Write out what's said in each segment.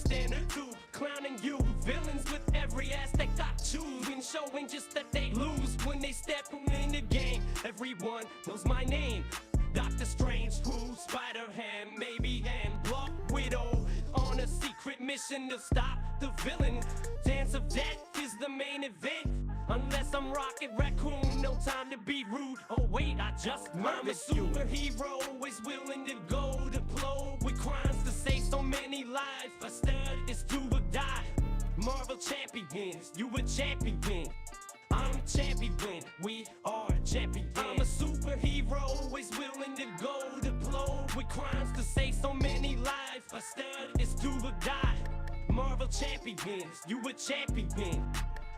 standard too, clowning you. Villains with every aspect I choose, and showing just that they lose when they step in the game. Everyone knows my name. Doctor Strange, who, Spider-Ham, maybe, and Black Widow, on a secret mission to stop the villain. Dance of Death is the main event. Unless I'm Rocket Raccoon, no time to be rude. Oh wait, I just murmured you. I'm a superhero, always willing to go to blow with crimes to save so many lives. A stud is to die. Marvel champions, you a champion. I'm a champion, we are champions. I'm a superhero, always willing to go to blow with crimes to save so many lives. A stud is to die. Marvel champions, you a champion.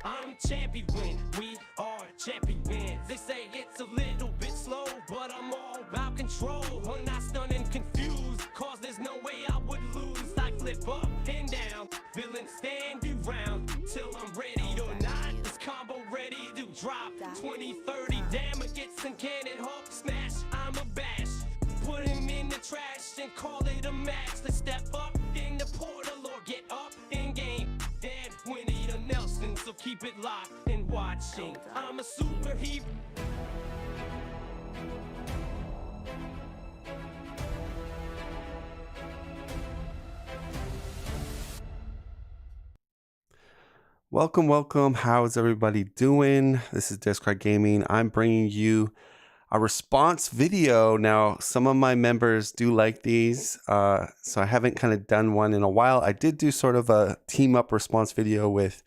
I'm champion, we are champions. They say it's a little bit slow, but I'm all about control. When I stun and confused, cause there's no way I would lose. I flip up and down, villains stand you round till I'm ready or not. This combo ready to drop 20-30 damages and cannon Hulk smash. I'm a bash, put him in the trash and call it a match. Let's step up in the portal or get up in game. Dead Winnie the Nelson, so keep it locked and watching. I'm a superhero. Welcome. How's everybody doing? This is Discard Gaming. I'm bringing you a response video. Now, some of my members do like these, so I haven't kind of done one in a while. I did do sort of a team up response video with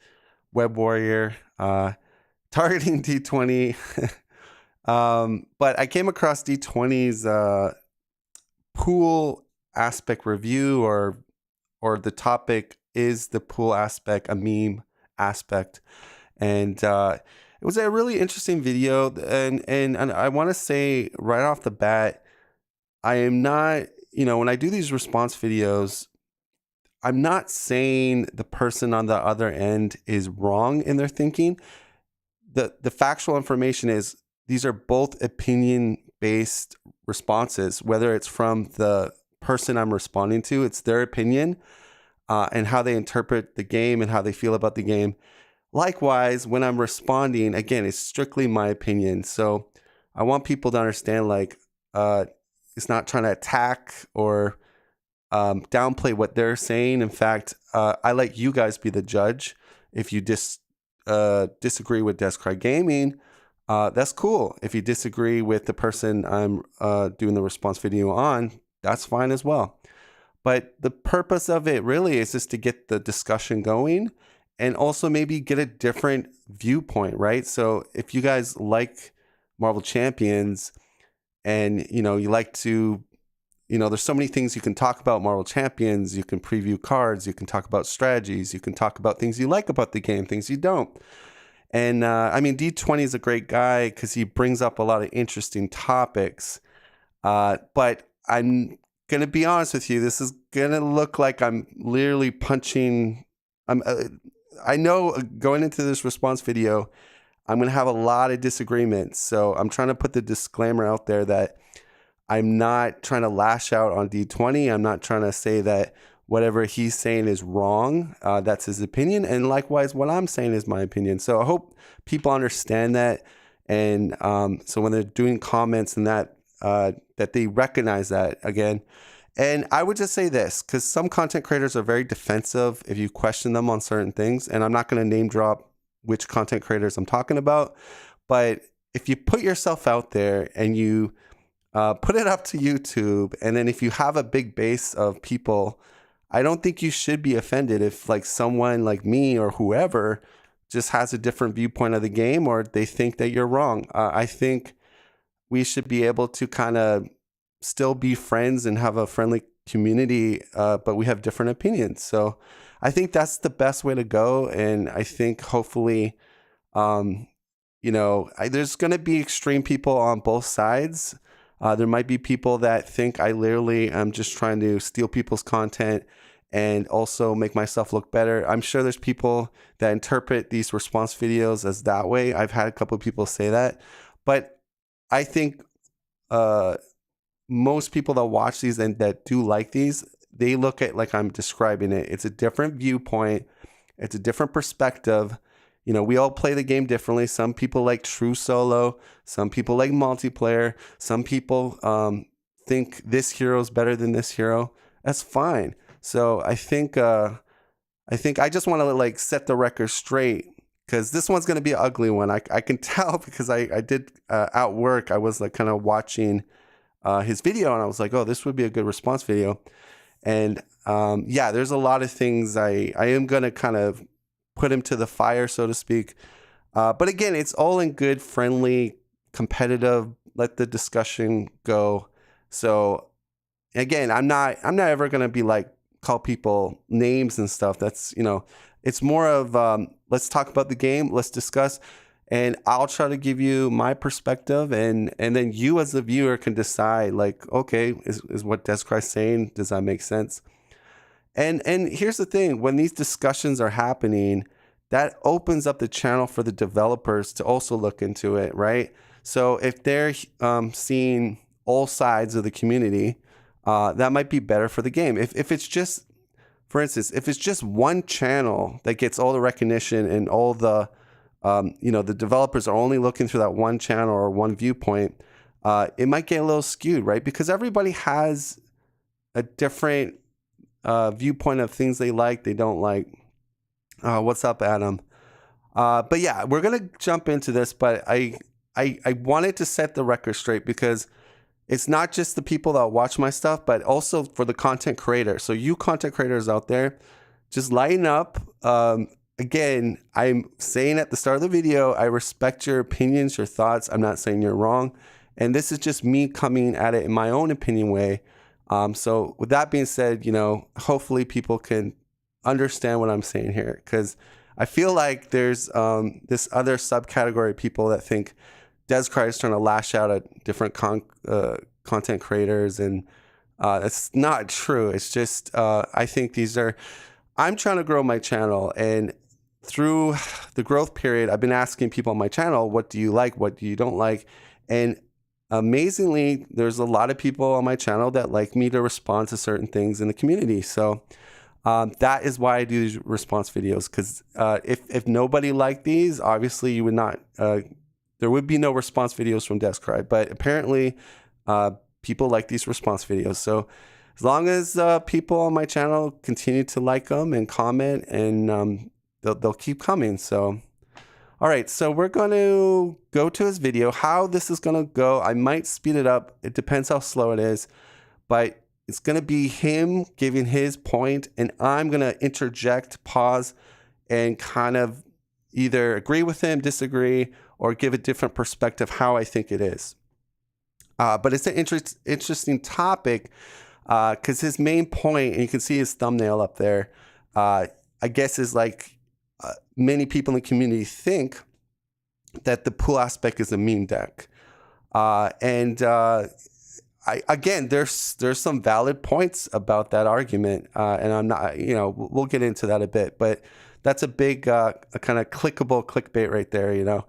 Web Warrior, targeting D20. But I came across D20's pool aspect review, or the topic is the pool aspect a meme aspect, and it was a really interesting video, and I want to say right off the bat, I am not, when I do these response videos, I'm not saying the person on the other end is wrong in their thinking. The factual information is these are both opinion-based responses, whether it's from the person I'm responding to, it's their opinion, and how they interpret the game and how they feel about the game. Likewise, when I'm responding, again, it's strictly my opinion. So I want people to understand, it's not trying to attack or downplay what they're saying. In fact, I let you guys be the judge. If you disagree with Discard Gaming, that's cool. If you disagree with the person I'm doing the response video on, that's fine as well. But the purpose of it really is just to get the discussion going and also maybe get a different viewpoint, right? So if you guys like Marvel Champions and, you like to, there's so many things you can talk about Marvel Champions. You can preview cards. You can talk about strategies. You can talk about things you like about the game, things you don't. And D20 is a great guy because he brings up a lot of interesting topics. But I'm going to be honest with you, this is going to look like I'm literally punching. I know going into this response video, I'm going to have a lot of disagreements. So I'm trying to put the disclaimer out there that I'm not trying to lash out on D20. I'm not trying to say that whatever he's saying is wrong. That's his opinion. And likewise, what I'm saying is my opinion. So I hope people understand that. And so when they're doing comments and that they recognize that again. And I would just say this, because some content creators are very defensive if you question them on certain things. And I'm not going to name drop which content creators I'm talking about. But if you put yourself out there and you put it up to YouTube, and then if you have a big base of people, I don't think you should be offended if someone like me or whoever just has a different viewpoint of the game, or they think that you're wrong. I think we should be able to kind of still be friends and have a friendly community, but we have different opinions. So I think that's the best way to go. And I think hopefully, there's going to be extreme people on both sides. There might be people that think I literally am just trying to steal people's content and also make myself look better. I'm sure there's people that interpret these response videos as that way. I've had a couple of people say that, but I think most people that watch these and that do like these, they look at like I'm describing it. It's a different viewpoint. It's a different perspective. You know, we all play the game differently. Some people like true solo. Some people like multiplayer. Some people think this hero is better than this hero. That's fine. So I think I just want to like set the record straight, because this one's going to be an ugly one. I can tell, because I did at work. I was like kind of watching his video, and I was like, oh, this would be a good response video. And yeah, there's a lot of things I am going to kind of put him to the fire, so to speak. But again, it's all in good, friendly, competitive, let the discussion go. So again, I'm not ever going to be like, call people names and stuff. That's, you know, it's more of let's talk about the game, let's discuss, and I'll try to give you my perspective, and then you as the viewer can decide, like, okay, is what Descry's saying, does that make sense? And here's the thing, when these discussions are happening, that opens up the channel for the developers to also look into it, right? So if they're seeing all sides of the community, that might be better for the game. If it's just, for instance, if it's just one channel that gets all the recognition and all the, you know, the developers are only looking through that one channel or one viewpoint, it might get a little skewed, right? Because everybody has a different viewpoint of things they like, they don't like. What's up, Adam? But yeah, we're gonna jump into this, but I wanted to set the record straight, because it's not just the people that watch my stuff, but also for the content creator. So you content creators out there, just lighten up. Again, I'm saying at the start of the video, I respect your opinions, your thoughts. I'm not saying you're wrong. And this is just me coming at it in my own opinion way. So with that being said, you know, hopefully people can understand what I'm saying here, because I feel like there's this other subcategory of people that think Descry is trying to lash out at different content creators, and that's not true. It's just I think I'm trying to grow my channel, and through the growth period, I've been asking people on my channel, what do you like, what do you don't like? And amazingly, there's a lot of people on my channel that like me to respond to certain things in the community. So that is why I do these response videos, because if nobody liked these, obviously you would not, there would be no response videos from Descry. But apparently people like these response videos. So as long as people on my channel continue to like them and comment, and they'll keep coming. So all right, so we're going to go to his video. How this is going to go, I might speed it up. It depends how slow it is. But it's going to be him giving his point, and I'm going to interject, pause, and kind of either agree with him, disagree, or give a different perspective how I think it is. But it's an interesting topic, because his main point, and you can see his thumbnail up there, I guess is like, many people in the community think that the pool aspect is a meme deck. Again, there's some valid points about that argument. And I'm not, you know, we'll get into that a bit, but that's a big a kind of clickable clickbait right there, you know.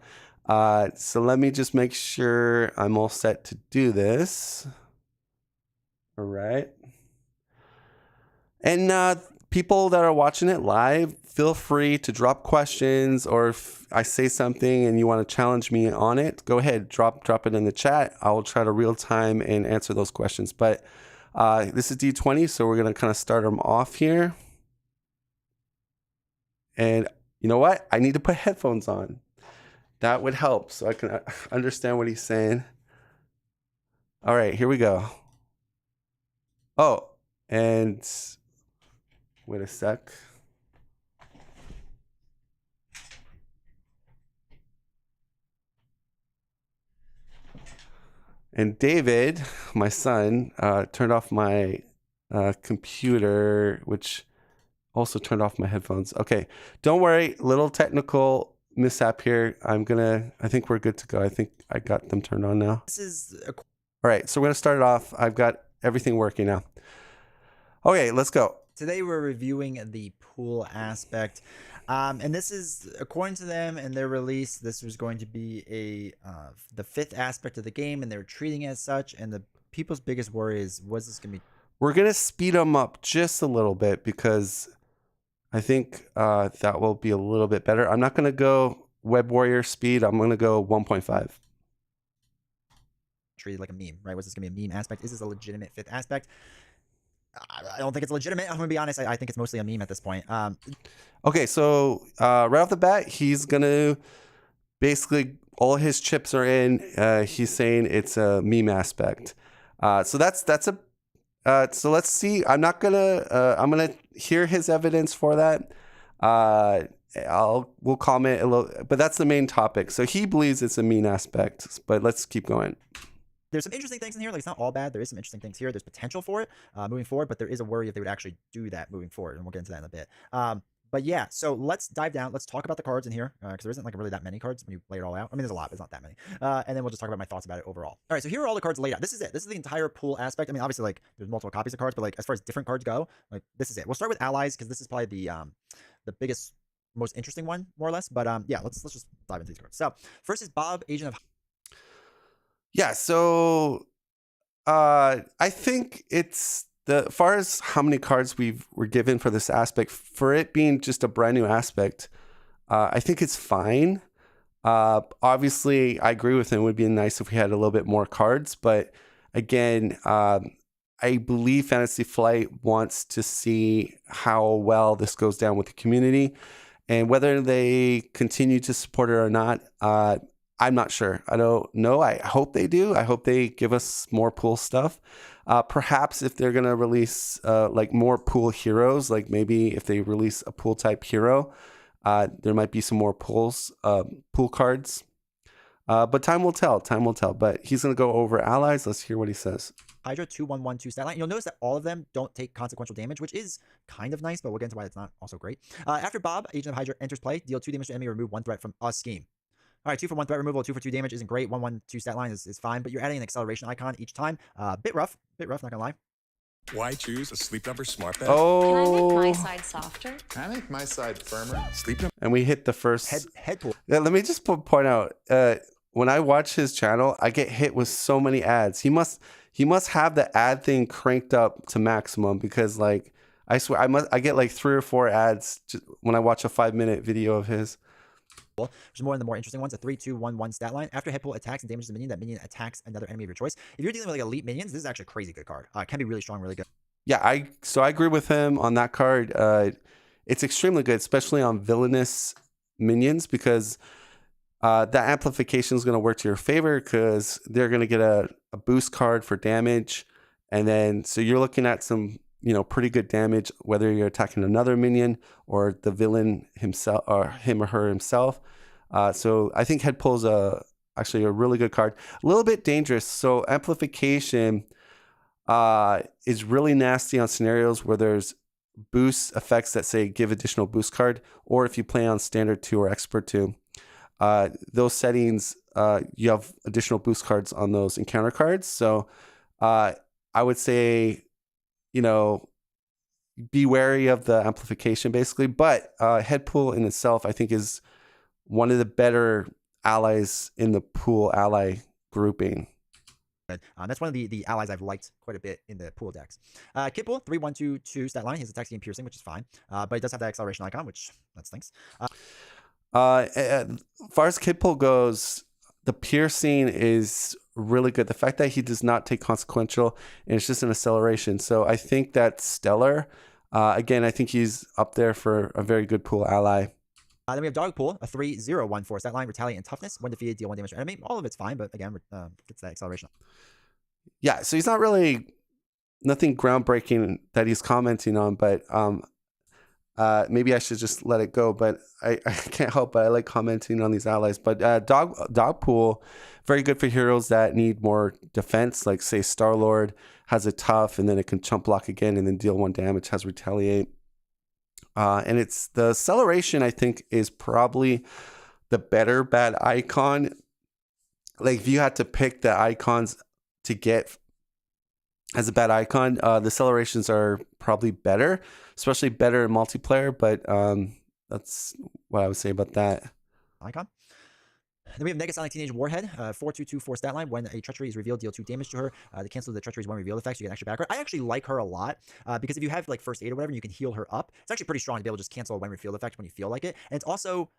So let me just make sure I'm all set to do this. All right. And people that are watching it live, feel free to drop questions, or if I say something and you want to challenge me on it, go ahead, drop it in the chat. I will try to real time and answer those questions. But this is D20, so we're going to kind of start them off here. And you know what? I need to put headphones on. That would help so I can understand what he's saying. All right, here we go. Oh, and wait a sec. And David, my son, turned off my computer, which also turned off my headphones. Okay, don't worry, little technical mishap here. I think we're good to go. I think I got them turned on now. All right, so we're gonna start it off. I've got everything working now. Okay, let's go. Today we're reviewing the pool aspect. And this is, according to them and their release, this was going to be the fifth aspect of the game, and they were treating it as such. And the people's biggest worry is, was this going to be We're going to speed them up just a little bit because I think that will be a little bit better. I'm not going to go Web Warrior speed. I'm going to go 1.5. Treated like a meme, right? Was this going to be a meme aspect? Is this a legitimate 5th aspect? I don't think it's legitimate. I'm going to be honest. I think it's mostly a meme at this point. Okay, so right off the bat, he's going to basically all his chips are in. He's saying it's a meme aspect. So that's a so let's see. I'm gonna hear his evidence for that. We'll comment a little, but that's the main topic. So he believes it's a meme aspect, but let's keep going. There's some interesting things in here. Like, it's not all bad. There is some interesting things here. There's potential for it moving forward, but there is a worry if they would actually do that moving forward, and we'll get into that in a bit. But yeah, so let's dive down. Let's talk about the cards in here because there isn't like really that many cards when you lay it all out. I mean, there's a lot, but it's not that many. And then we'll just talk about my thoughts about it overall. All right, so here are all the cards laid out. This is it. This is the entire pool aspect. I mean, obviously, like, there's multiple copies of cards, but like as far as different cards go, like this is it. We'll start with allies because this is probably the biggest, most interesting one, more or less. But yeah, let's just dive into these cards. So first is Bob, Agent of. Yeah, so I think it's as far as how many cards were given for this aspect, for it being just a brand new aspect, I think it's fine. Obviously, I agree with him. It would be nice if we had a little bit more cards, but again, I believe Fantasy Flight wants to see how well this goes down with the community, and whether they continue to support it or not. I'm not sure. I don't know. I hope they do. I hope they give us more pool stuff. Perhaps if they're going to release like more pool heroes, like maybe if they release a pool type hero, there might be some more pool cards. But time will tell. Time will tell. But he's going to go over allies. Let's hear what he says. Hydra 2112 stat line. You'll notice that all of them don't take consequential damage, which is kind of nice, but we'll get into why it's not also great. After Bob, Agent of Hydra enters play, deal 2 damage to enemy, remove 1 threat from a scheme. All right, 2 for 1 threat removal, 2 for 2 damage isn't great. 112 stat line is fine, but you're adding an acceleration icon each time. Bit rough, not gonna lie. Why choose a Sleep Number smart bed? Oh, Can I make my side softer? Can I make my side firmer? Sleep Number. and we hit the first Head pool. Yeah, let me just point out. When I watch his channel, I get hit with so many ads. He must have the ad thing cranked up to maximum because, like, I swear I get like 3 or 4 ads when I watch a 5-minute video of his. Which is more than the more interesting ones. A 3-2-1-1 stat line. After head pool attacks and damages a minion, that minion attacks another enemy of your choice. If you're dealing with like elite minions, this is actually a crazy good card. It can be really strong, really good. Yeah, I agree with him on that card. It's extremely good, especially on villainous minions, because that amplification is going to work to your favor because they're going to get a boost card for damage, and then so you're looking at some pretty good damage whether you're attacking another minion or the villain himself or him or her himself. So I think head pull is actually a really good card. A little bit dangerous. So amplification is really nasty on scenarios where there's boost effects that say give additional boost card, or if you play on standard 2 or expert 2. Those settings, you have additional boost cards on those encounter cards. So I would say, be wary of the amplification basically. But head pool in itself, I think, is one of the better allies in the pool ally grouping. That's one of the allies I've liked quite a bit in the pool decks. Kid pool 3-1-2-2 stat line. He has attack speed and piercing, which is fine. But he does have that acceleration icon, which that stinks. As far as kid pull goes, the piercing is really good. The fact that he does not take consequential and it's just an acceleration. So I think that's stellar. Again, I think he's up there for a very good pool ally. Then we have Dog Pool, a 3-0-1-4 stat line, retaliate and toughness. When defeated, deal 1 damage to enemy. All of it's fine, but again, gets that acceleration. Yeah, so he's not really nothing groundbreaking that he's commenting on, but maybe I should just let it go. But I can't help but I like commenting on these allies. But Dog Pool, very good for heroes that need more defense, like say Star-Lord has a tough and then it can chump block again and then deal 1 damage, has retaliate. And it's the acceleration, I think, is probably the better bad icon. Like if you had to pick the icons to get as a bad icon, the accelerations are probably better, especially better in multiplayer. But that's what I would say about that. Icon. Then we have Negasonic Teenage Warhead, 4224 stat line. When a treachery is revealed, deal 2 damage to her. To cancel the treachery's one reveal effect, you get an extra back. I actually like her a lot because if you have like first aid or whatever, you can heal her up. It's actually pretty strong to be able to just cancel a when revealed effect when you feel like it. And it's also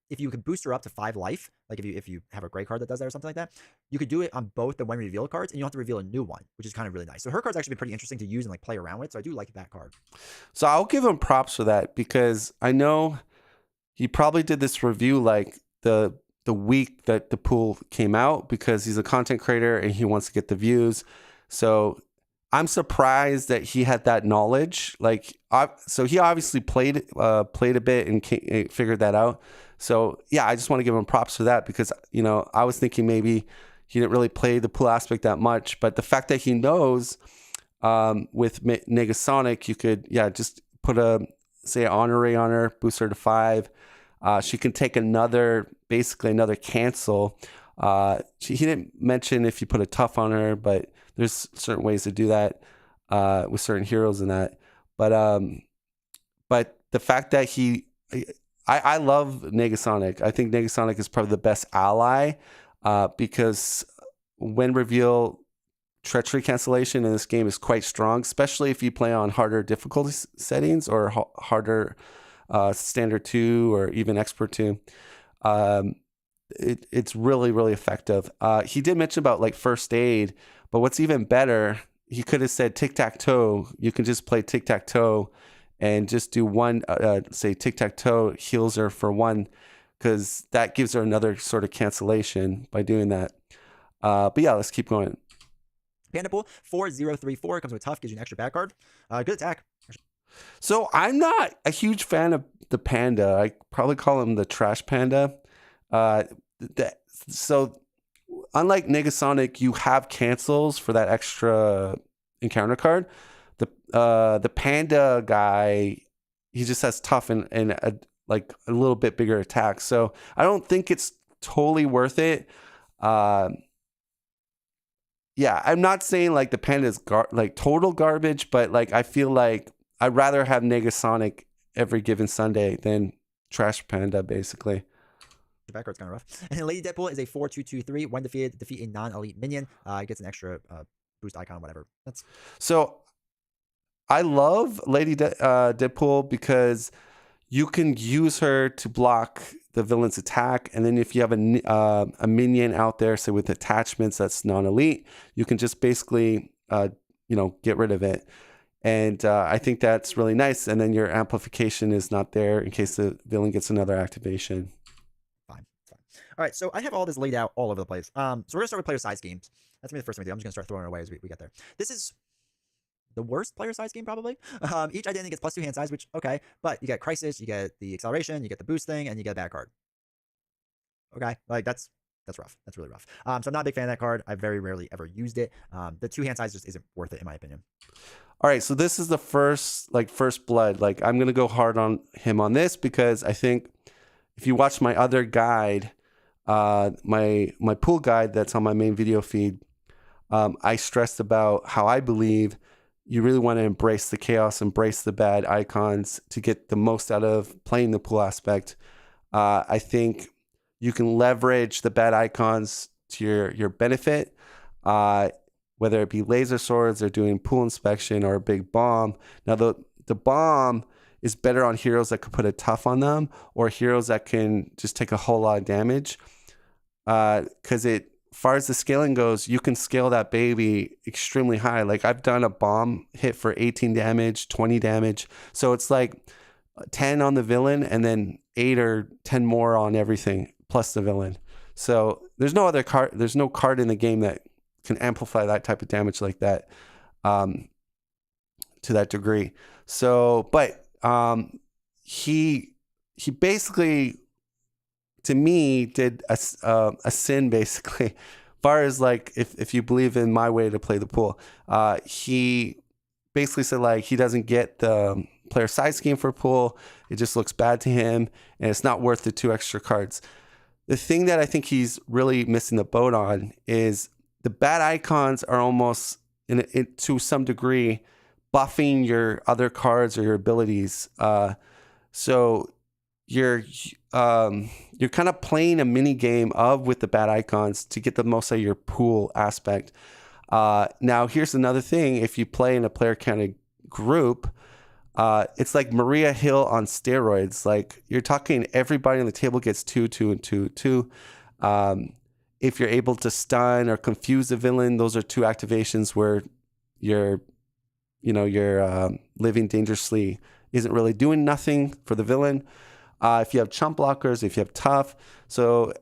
if you can boost her up to 5 life, like if you have a gray card that does that or something like that, you could do it on both the when reveal cards, and you don't have to reveal a new one, which is kind of really nice. So her card's actually been pretty interesting to use and like play around with. So I do like that card. So I'll give him props for that because I know he probably did this review like the week that the pool came out because he's a content creator and he wants to get the views. So I'm surprised that he had that knowledge. Like, so he obviously played a bit and figured that out. So yeah, I just want to give him props for that because, you know, I was thinking maybe he didn't really play the pool aspect that much, but the fact that he knows with Negasonic, you could, just put say honorary on her, boost her to 5. She can take basically another cancel. He didn't mention if you put a tough on her, but there's certain ways to do that with certain heroes in that. But the fact that I love Negasonic. I think Negasonic is probably the best ally because when reveal treachery cancellation in this game is quite strong, especially if you play on harder difficulty settings or harder standard 2 or even expert 2. It's really, really effective. He did mention about like first aid, but what's even better, he could have said tic-tac-toe. You can just play tic-tac-toe and just do one, say tic-tac-toe heals her for 1, because that gives her another sort of cancellation by doing that. But yeah, let's keep going. Panda Pool 4034 comes with tough, gives you an extra back card. Good attack. So I'm not a huge fan of the panda. I probably call him the trash panda. So unlike Negasonic, you have cancels for that extra encounter card. The panda guy, he just has tough and a little bit bigger attack. So I don't think it's totally worth it. I'm not saying like the panda is like total garbage, but like I feel like I'd rather have Negasonic every given Sunday than Trash Panda, basically. The back card's kind of rough. And then Lady Deadpool is a 4223. When defeated, defeat a non-elite minion. It gets an extra boost icon, whatever. So I love Lady Deadpool because you can use her to block the villain's attack, and then if you have a minion out there, say with attachments that's non-elite, you can just basically get rid of it. And I think that's really nice. And then your amplification is not there in case the villain gets another activation. Fine. All right, so I have all this laid out all over the place. So we're going to start with player size games. That's going to be the first thing we do. I'm just going to start throwing it away as we get there. This is the worst player size game, probably. Each identity gets +2 hand size, which, okay. But you get Crisis, you get the acceleration, you get the boost thing, and you get a bad card. Okay, like that's rough. That's really rough. So I'm not a big fan of that card. I've very rarely ever used it. The 2 hand size just isn't worth it, in my opinion. All right, so this is the first blood. Like, I'm going to go hard on him on this because I think if you watch my other guide, my pool guide that's on my main video feed, I stressed about how I believe you really want to embrace the chaos, embrace the bad icons to get the most out of playing the pool aspect. I think you can leverage the bad icons to your benefit. Whether it be laser swords or doing pool inspection or a big bomb. Now, the bomb is better on heroes that could put a tough on them or heroes that can just take a whole lot of damage. Because as far as the scaling goes, you can scale that baby extremely high. Like, I've done a bomb hit for 18 damage, 20 damage. So it's like 10 on the villain and then 8 or 10 more on everything plus the villain. So there's no card in the game that can amplify that type of damage like that to that degree. So, but he basically, to me, did a sin basically. As far as like if you believe in my way to play the pool, he basically said like he doesn't get the player size scheme for pool. It just looks bad to him, and it's not worth the 2 extra cards. The thing that I think he's really missing the boat on is the bad icons are almost, to some degree, buffing your other cards or your abilities. So you're kind of playing a mini game with the bad icons to get the most out of your pool aspect. Now here's another thing: if you play in a player counted group, it's like Maria Hill on steroids. Like, you're talking everybody on the table gets 2, 2, and 2, 2. If you're able to stun or confuse the villain, those are 2 activations where your living dangerously isn't really doing nothing for the villain. If you have chump blockers, if you have tough. So,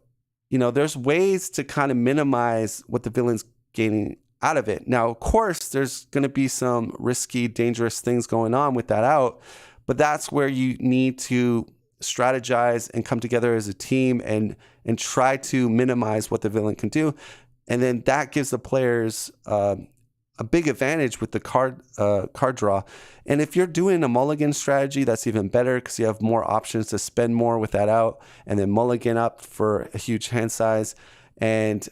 there's ways to kind of minimize what the villain's gaining out of it. Now, of course, there's going to be some risky, dangerous things going on with that out, but that's where you need to strategize and come together as a team and try to minimize what the villain can do. And then that gives the players a big advantage with the card draw. And if you're doing a mulligan strategy, that's even better because you have more options to spend more with that out and then mulligan up for a huge hand size. And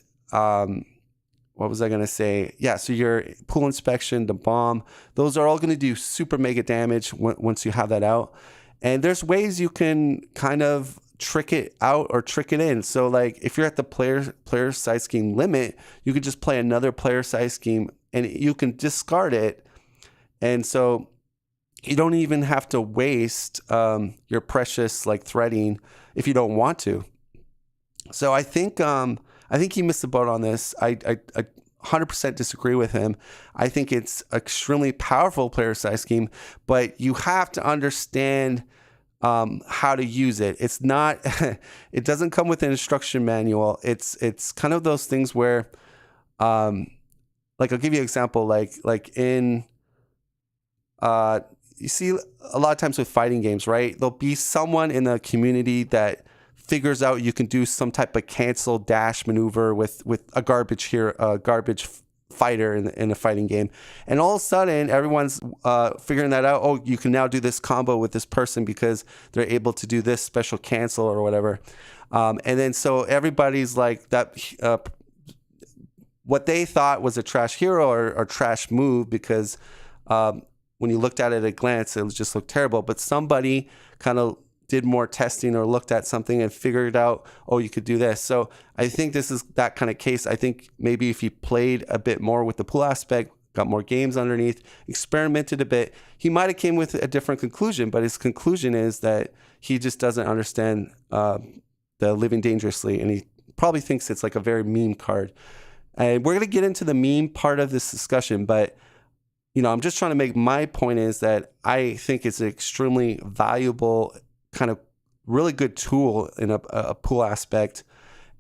what was I going to say? Yeah, so your pool inspection, the bomb, those are all going to do super mega damage once you have that out. And there's ways you can kind of trick it out or trick it in. So like if you're at the player size scheme limit, you could just play another player size scheme and you can discard it. And so you don't even have to waste your precious like threading if you don't want to. So I think he missed the boat on this. I 100% disagree with him. I think it's extremely powerful player size scheme, but you have to understand how to use it. It's not, it doesn't come with an instruction manual. It's kind of those things where, like I'll give you an example, like in, you see a lot of times with fighting games, right? There'll be someone in the community that figures out you can do some type of cancel dash maneuver with a garbage fighter in a fighting game, and all of a sudden everyone's figuring that out. Oh, you can now do this combo with this person because they're able to do this special cancel or whatever, and then so everybody's like that. What they thought was a trash hero or trash move because when you looked at it at a glance, it just looked terrible. But somebody kind of did more testing or looked at something and figured out, oh, you could do this. So I think this is that kind of case. I think maybe if he played a bit more with the pool aspect, got more games underneath, experimented a bit, he might have came with a different conclusion. But his conclusion is that he just doesn't understand the living dangerously, and he probably thinks it's like a very meme card. And we're going to get into the meme part of this discussion, but I'm just trying to make my point is that I think it's an extremely valuable kind of really good tool in a pool aspect.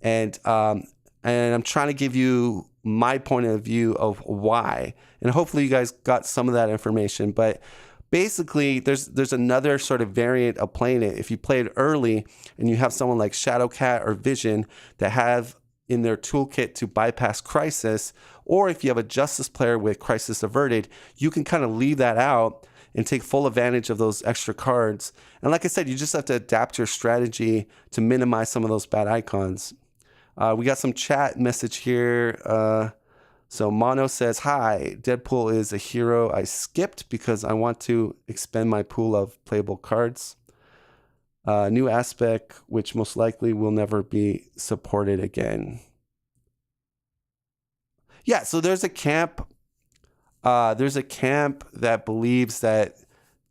And I'm trying to give you my point of view of why. And hopefully you guys got some of that information. But basically, there's another sort of variant of playing it. If you play it early and you have someone like Shadowcat or Vision that have in their toolkit to bypass Crisis, or if you have a Justice player with Crisis Averted, you can kind of leave that out and take full advantage of those extra cards. And like I said, you just have to adapt your strategy to minimize some of those bad icons. We got some chat message here. So Mono says, hi, Deadpool is a hero I skipped because I want to expand my pool of playable cards. New aspect, which most likely will never be supported again. Yeah, so there's a camp that believes that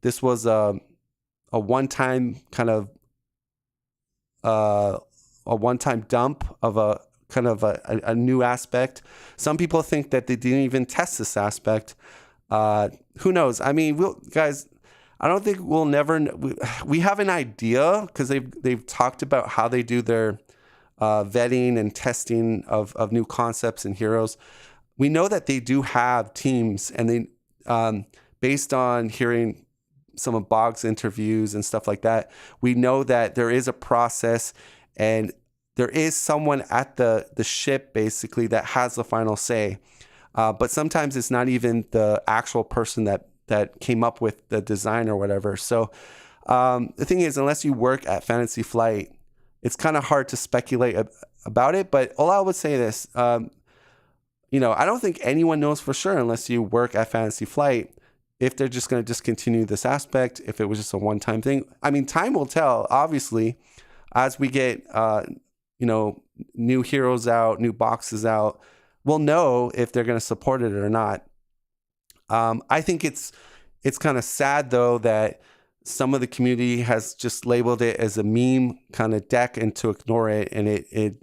this was a one-time kind of a one-time dump of a kind of a new aspect. Some people think that they didn't even test this aspect. Who knows? I mean, guys, I don't think we'll never. We have an idea because they've talked about how they do their vetting and testing of new concepts and heroes. We know that they do have teams, and they, based on hearing some of Boggs' interviews and stuff like that, we know that there is a process and there is someone at the ship basically that has the final say. But sometimes it's not even the actual person that came up with the design or whatever. So the thing is, unless you work at Fantasy Flight, it's kind of hard to speculate about it. But all I would say this, I don't think anyone knows for sure unless you work at Fantasy Flight. if they're just going to discontinue this aspect, if it was just a one-time thing. I mean, time will tell, obviously, as we get, new heroes out, new boxes out, we'll know if they're going to support it or not. I think it's kind of sad, though, that some of the community has just labeled it as a meme kind of deck and to ignore it. And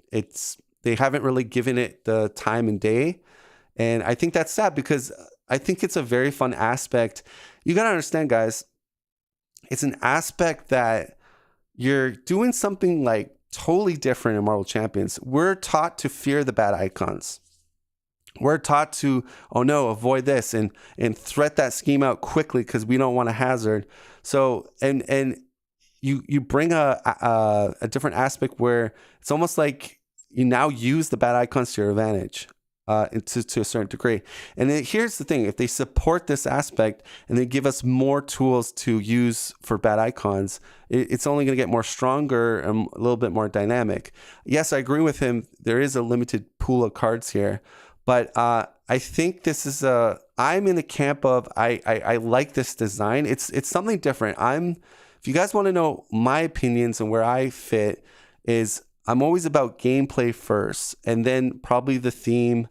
they haven't really given it the time and day. And I think that's sad because I think it's a very fun aspect. You got to understand, guys, it's an aspect that you're doing something like totally different in Marvel Champions. We're taught to fear the bad icons. We're taught to, oh no, avoid this and threat that scheme out quickly because we don't want a hazard. So, and you bring a different aspect where it's almost like you now use the bad icons to your advantage. To a certain degree. And here's the thing, if they support this aspect and they give us more tools to use for bad icons, it's only going to get more stronger and a little bit more dynamic. Yes, I agree with him. There is a limited pool of cards here, but I think this is I'm in the camp of, I like this design. It's something different. If you guys want to know my opinions and where I fit is I'm always about gameplay first and then probably the theme.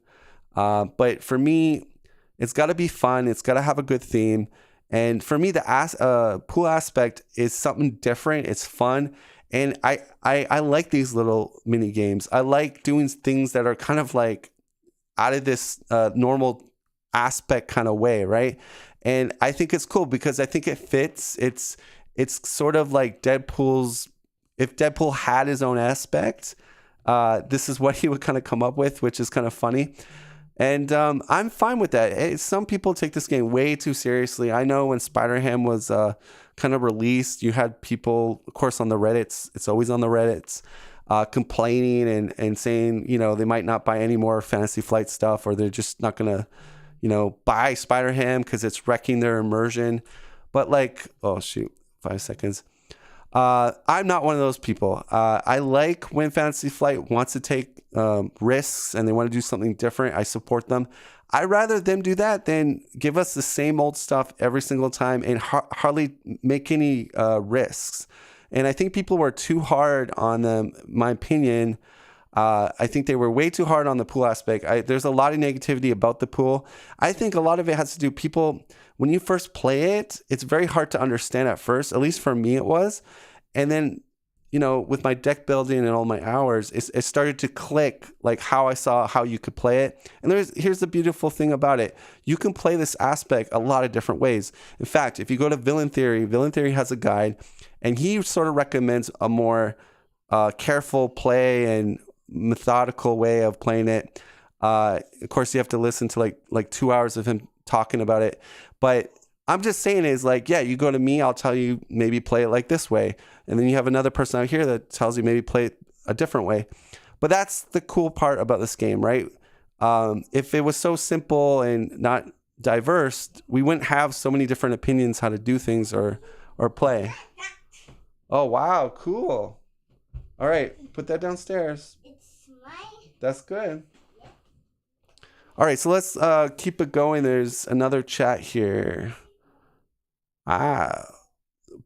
But for me, it's got to be fun. It's got to have a good theme. And for me, the pool aspect is something different. It's fun. And I like these little mini games. I like doing things that are kind of like out of this normal aspect kind of way, right? And I think it's cool because I think it fits. It's sort of like Deadpool's, if Deadpool had his own aspect, this is what he would kind of come up with, which is kind of funny. And I'm fine with that. Some people take this game way too seriously. I know when Spider-Ham was kind of released, you had people, of course, on the Reddits. It's always on the Reddits, complaining and saying, they might not buy any more Fantasy Flight stuff, or they're just not going to, buy Spider-Ham because it's wrecking their immersion. But oh, shoot, 5 seconds. I'm not one of those people. I like when Fantasy Flight wants to take risks and they want to do something different. I support them. I'd rather them do that than give us the same old stuff every single time and hardly make any risks. And I think people were too hard on them, my opinion. I think they were way too hard on the pool aspect. There's a lot of negativity about the pool. I think a lot of it has to do people, when you first play it, it's very hard to understand at first. At least for me, it was. And then, with my deck building and all my hours, it started to click, like how I saw how you could play it. And here's the beautiful thing about it. You can play this aspect a lot of different ways. In fact, if you go to Villain Theory has a guide, and he sort of recommends a more careful play and methodical way of playing it. Of course, you have to listen to like 2 hours of him talking about it. But I'm just saying is you go to me, I'll tell you maybe play it like this way. And then you have another person out here that tells you maybe play it a different way. But that's the cool part about this game, right? If it was so simple and not diverse, we wouldn't have so many different opinions how to do things or play. Oh, wow. Cool. All right. Put that downstairs. It's mine. That's good. All right. So let's keep it going. There's another chat here.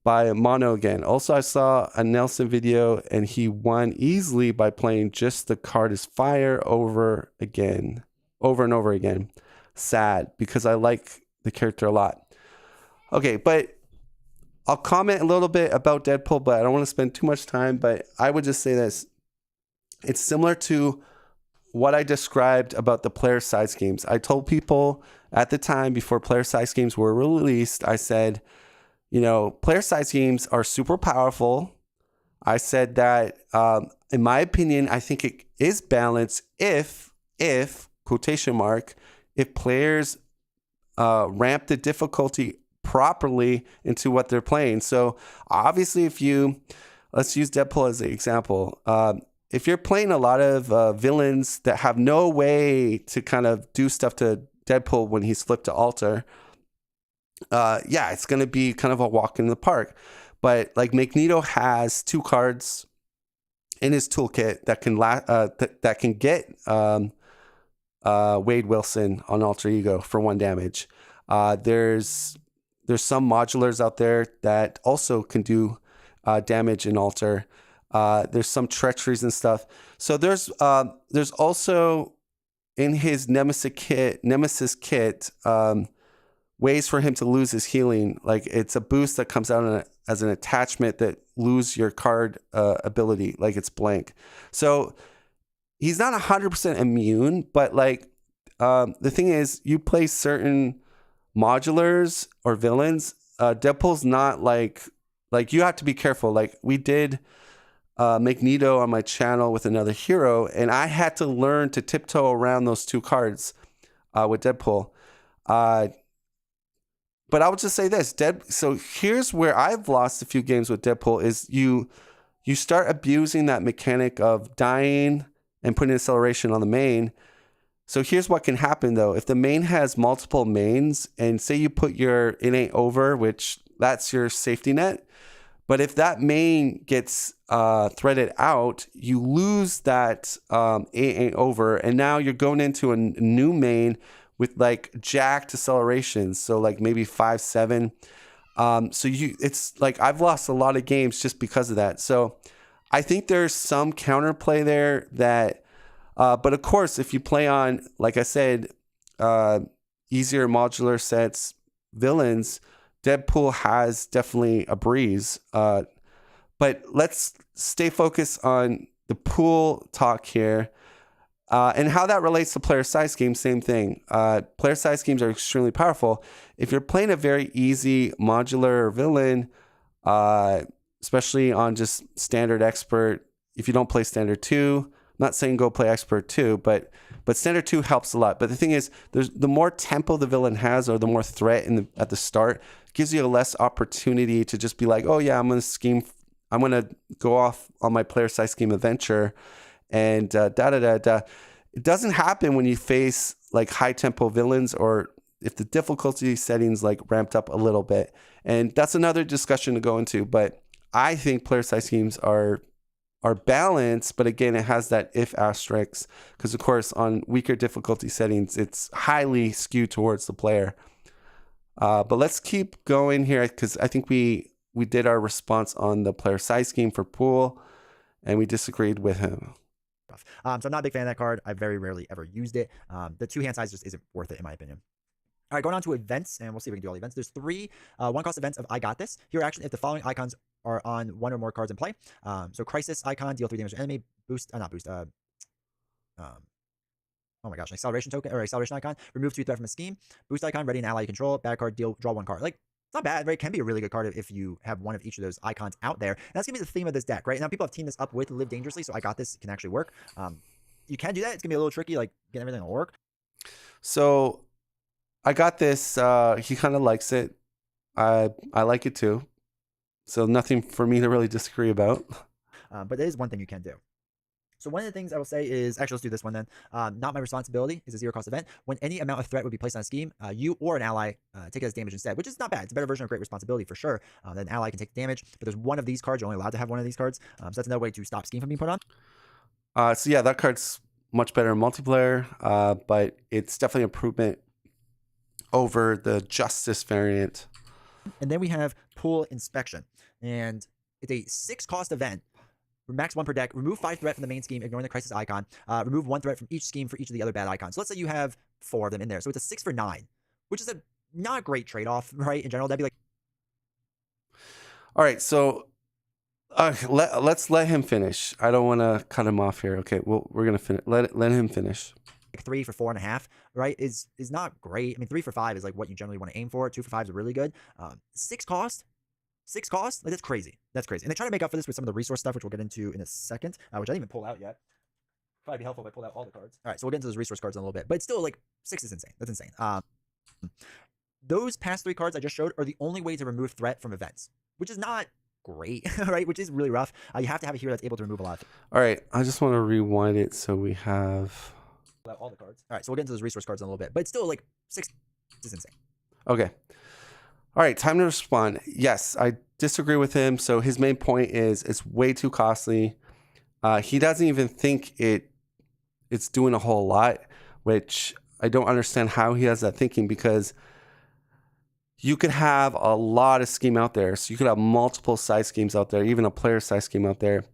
By Mono again. Also, I saw a Nelson video and he won easily by playing just the card is fire over and over again. Sad because I like the character a lot. Okay, but I'll comment a little bit about Deadpool, but I don't want to spend too much time. But I would just say this. It's similar to what I described about the player size games. I told people at the time before player size games were released, I said, player size games are super powerful. I said that, in my opinion, I think it is balanced if quotation mark, if players ramp the difficulty properly into what they're playing. So obviously, let's use Deadpool as an example. If you're playing a lot of villains that have no way to kind of do stuff to Deadpool when he's flipped to alter, it's going to be kind of a walk in the park. But like Magneto has 2 cards in his toolkit that can get Wade Wilson on alter ego for 1 damage. There's there's some modulars out there that also can do damage in altar. There's some treacheries and stuff. So there's also in his Nemesis kit ways for him to lose his healing. Like it's a boost that comes out as an attachment that lose your card ability, like it's blank. So he's not 100% immune, but like the thing is, you play certain modulars or villains. Deadpool's not like you have to be careful. Like we did Magneto on my channel with another hero, and I had to learn to tiptoe around those two cards with Deadpool. But I would just say this, so here's where I've lost a few games with Deadpool is you start abusing that mechanic of dying and putting acceleration on the main. So here's what can happen though. If the main has multiple mains and say you put your It Ain't Over, which that's your safety net, but if that main gets threaded out, you lose that It Ain't Over, and now you're going into a new main with like jacked acceleration, so like maybe 5-7. So it's like I've lost a lot of games just because of that. So I think there's some counterplay there that, but of course, if you play on, like I said, easier modular sets, villains, Deadpool has definitely a breeze. But let's stay focused on the pool talk here. And how that relates to player size schemes, same thing. Player size schemes are extremely powerful. If you're playing a very easy modular villain, especially on just standard expert, if you don't play standard 2, I'm not saying go play expert 2, but standard 2 helps a lot. But the thing is, the more tempo the villain has, or the more threat at the start, gives you a less opportunity to just be like, oh yeah, I'm going to go off on my player size scheme adventure. And It doesn't happen when you face like high tempo villains, or if the difficulty settings like ramped up a little bit. And that's another discussion to go into. But I think player size schemes are balanced, but again, it has that if asterisk, because of course on weaker difficulty settings, it's highly skewed towards the player. But let's keep going here, because I think we did our response on the player size scheme for Pool, and we disagreed with him. So I'm not a big fan of that card. I very rarely ever used it. The 2-hand size just isn't worth it in my opinion. All right, going on to events, and we'll see if we can do all the events. There's 3 one-cost events of I Got This. Here are action if the following icons are on one or more cards in play. So Crisis icon, deal 3 damage to enemy. Boost, not boost. Oh my gosh, an acceleration token or acceleration icon. Remove 2 threat from a scheme. Boost icon, ready an ally you control. Bad card, draw 1 card. Like, it's not bad, right? It can be a really good card if you have one of each of those icons out there. And that's gonna be the theme of this deck, right? Now people have teamed this up with Live Dangerously, so I Got This can actually work. You can do that. It's gonna be a little tricky, like getting everything to work. So I Got This. He kind of likes it. I like it too. So nothing for me to really disagree about. But there is one thing you can do. So one of the things I will say is, actually, let's do this one then. Not My Responsibility is a 0-cost event. When any amount of threat would be placed on a scheme, you or an ally take it as damage instead, which is not bad. It's a better version of Great Responsibility for sure. Then an ally can take the damage, but there's one of these cards. You're only allowed to have one of these cards. So that's another way to stop scheme from being put on. So yeah, that card's much better in multiplayer, but it's definitely an improvement over the Justice variant. And then we have Pool Inspection, and it's a 6-cost event. Max 1 per deck. Remove 5 threat from the main scheme, ignoring the Crisis icon. Remove 1 threat from each scheme for each of the other bad icons. So let's say you have 4 of them in there. So it's a 6 for 9, which is a not great trade-off, right? In general, that'd be like. All right, so let's let him finish. I don't want to cut him off here. Okay, well, we're gonna finish. Let him finish. 3 for 4.5, right? Is not great. I mean, 3 for 5 is like what you generally want to aim for. 2 for 5 is really good. 6 cost. 6 cost? Like, that's crazy. That's crazy. And they try to make up for this with some of the resource stuff, which we'll get into in a second, which I didn't even pull out yet. Probably be helpful if I pulled out all the cards. All right, so we'll get into those resource cards in a little bit. But it's still, like, 6 is insane. That's insane. Those past 3 cards I just showed are the only way to remove threat from events, which is not great, right? Which is really rough. You have to have a hero that's able to remove a lot of things. All right, I just want to rewind it so we have all the cards. All right, so we'll get into those resource cards in a little bit. But it's still, like, 6 is insane. Okay. All right, time to respond. Yes, I disagree with him. So his main point is it's way too costly. He doesn't even think it's doing a whole lot, which I don't understand how he has that thinking, because you could have a lot of scheme out there. So you could have multiple size schemes out there, even a player size scheme out there.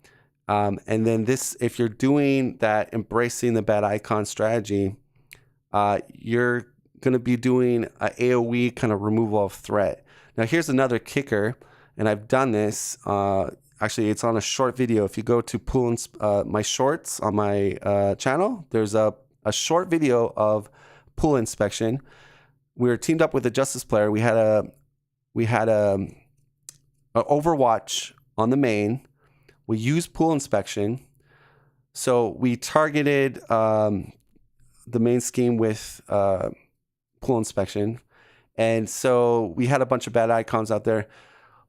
And then this, if you're doing that, embracing the bad icon strategy, you're going to be doing an AoE kind of removal of threat. Now, here's another kicker, and I've done this. Actually, it's on a short video. If you go to my shorts on my channel, there's a short video of pool inspection. We were teamed up with a Justice player. We had a Overwatch on the main. We used pool inspection. So we targeted the main scheme with pool inspection. And so we had a bunch of bad icons out there.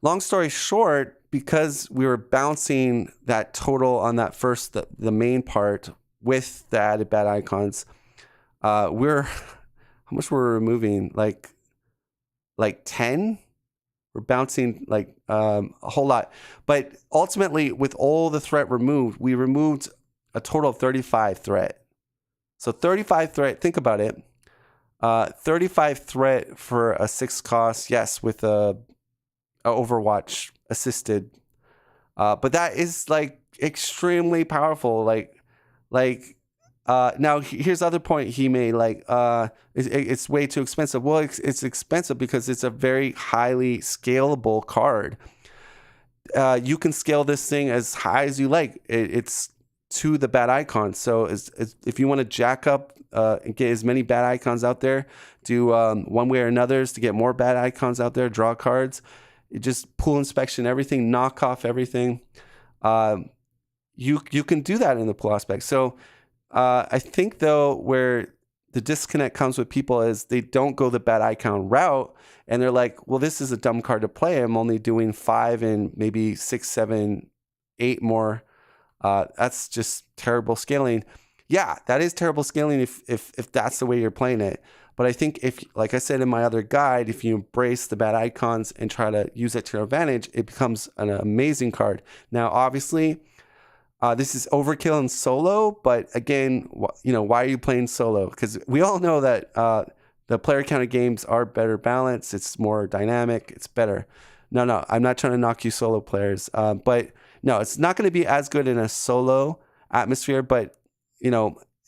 Long story short, because we were bouncing that total on that first, the main part with the added bad icons, how much were we removing? Like 10? We're bouncing like a whole lot. But ultimately, with all the threat removed, we removed a total of 35 threat. So 35 threat, think about it. 35 threat for a 6 cost, yes, with a Overwatch assisted. But that is like extremely powerful. Now here's the other point he made. It's way too expensive. Well, it's expensive because it's a very highly scalable card. You can scale this thing as high as you like. It's to the bad icon. So if you want to jack up and get as many bad icons out there, do one way or another to get more bad icons out there, draw cards. You just pool inspection everything, knock off everything. You can do that in the pool aspect. So I think though where the disconnect comes with people is they don't go the bad icon route, and they're like, well, this is a dumb card to play. I'm only doing 5 and maybe 6, 7, 8 more. That's just terrible scaling. Yeah, that is terrible scaling if that's the way you're playing it. But I think if, like I said in my other guide, if you embrace the bad icons and try to use it to your advantage, it becomes an amazing card. Now, obviously, this is overkill in solo, but again, why are you playing solo? Because we all know that the player counted games are better balanced. It's more dynamic. It's better. No, I'm not trying to knock you solo players. But no, it's not going to be as good in a solo atmosphere, but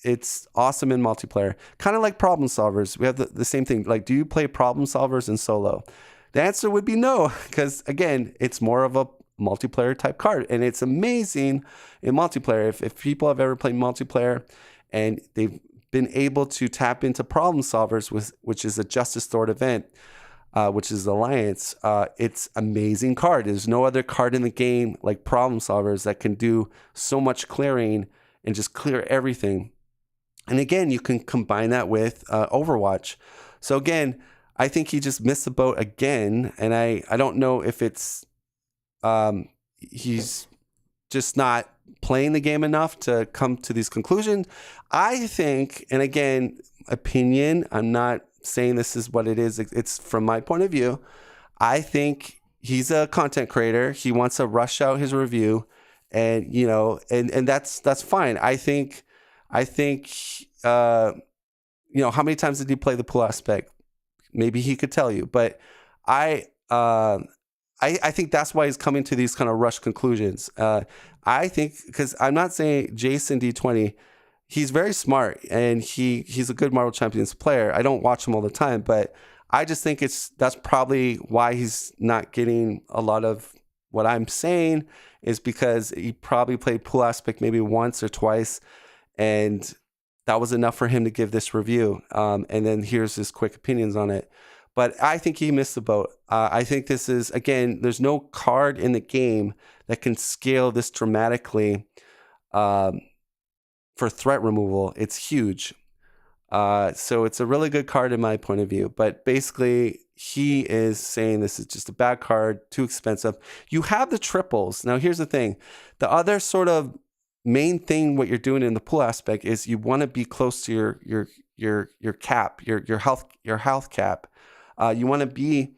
it's awesome in multiplayer. Kind of like problem solvers. We have the same thing. Like, do you play problem solvers in solo? The answer would be no, because again, it's more of a multiplayer type card, and it's amazing in multiplayer. If people have ever played multiplayer and they've been able to tap into problem solvers, which is a Justice Sword event, which is Alliance, it's amazing card. There's no other card in the game like problem solvers that can do so much clearing and just clear everything. And again, you can combine that with Overwatch. So again, I think he just missed the boat again. And I don't know if it's he's just not playing the game enough to come to these conclusions. I think, and again, opinion, I'm not saying this is what it is. It's from my point of view. I think he's a content creator. He wants to rush out his review, and and that's fine. I think how many times did he play the pool aspect? Maybe he could tell you, but I think that's why he's coming to these kind of rush conclusions. I think, because I'm not saying Jason D20, he's very smart and he's a good Marvel Champions player. I don't watch him all the time, but I just think that's probably why he's not getting a lot of what I'm saying, is because he probably played pool aspect maybe once or twice, and that was enough for him to give this review. And then here's his quick opinions on it. But I think he missed the boat. I think this is, again, there's no card in the game that can scale this dramatically for threat removal. It's huge. So it's a really good card in my point of view. But basically, he is saying this is just a bad card, too expensive. You have the triples. Now, here's the thing. The other sort of main thing what you're doing in the pool aspect is you want to be close to your cap, your health cap. You want to be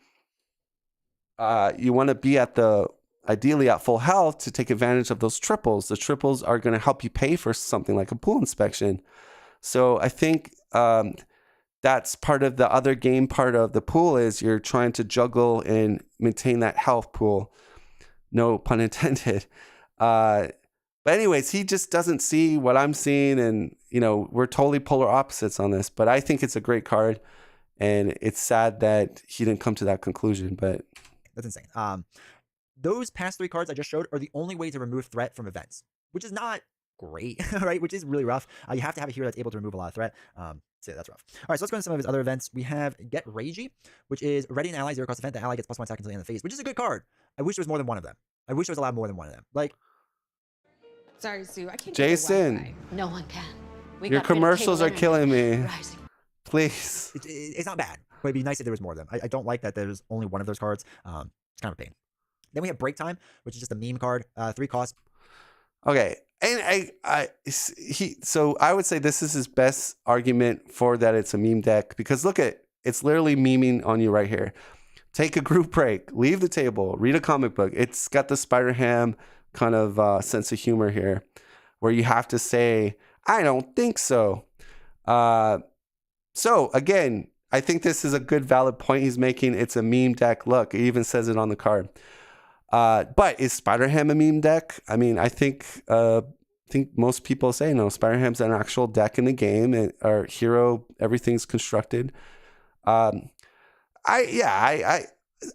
ideally at full health to take advantage of those triples. The triples are going to help you pay for something like a pool inspection. So I think that's part of the other game part of the pool is you're trying to juggle and maintain that health pool. No pun intended. But anyways, he just doesn't see what I'm seeing. And, we're totally polar opposites on this. But I think it's a great card. And it's sad that he didn't come to that conclusion. But that's insane. Those past 3 cards I just showed are the only way to remove threat from events, which is not great, right? Which is really rough. You have to have a hero that's able to remove a lot of threat. So that's rough. All right, so let's go into some of his other events. We have Get Ragey, which is ready an ally 0-cost event. The ally gets +1 attack until the end of the phase, which is a good card. I wish there was more than one of them. I wish there was allowed more than one of them. Like, Sorry, Sue. I can't Jason. get the Wi-Fi. No one can. We your got rid of commercials cable are killing me. internet. Rising. Please. it's not bad, but it'd be nice if there was more of them. I don't like that there's only one of those cards. It's kind of a pain. Then we have Break Time, which is just a meme card. 3 costs. Okay. And so I would say this is his best argument for that it's a meme deck, because look at, it's literally memeing on you right here. Take a group break, leave the table, read a comic book. It's got the Spider-Ham kind of sense of humor here, where you have to say, I don't think so. So again, I think this is a good valid point he's making. It's a meme deck. Look, it even says it on the card. But is Spider-Ham a meme deck? I mean, I think most people say no. Spider-Ham's an actual deck in the game, or hero. Everything's constructed. I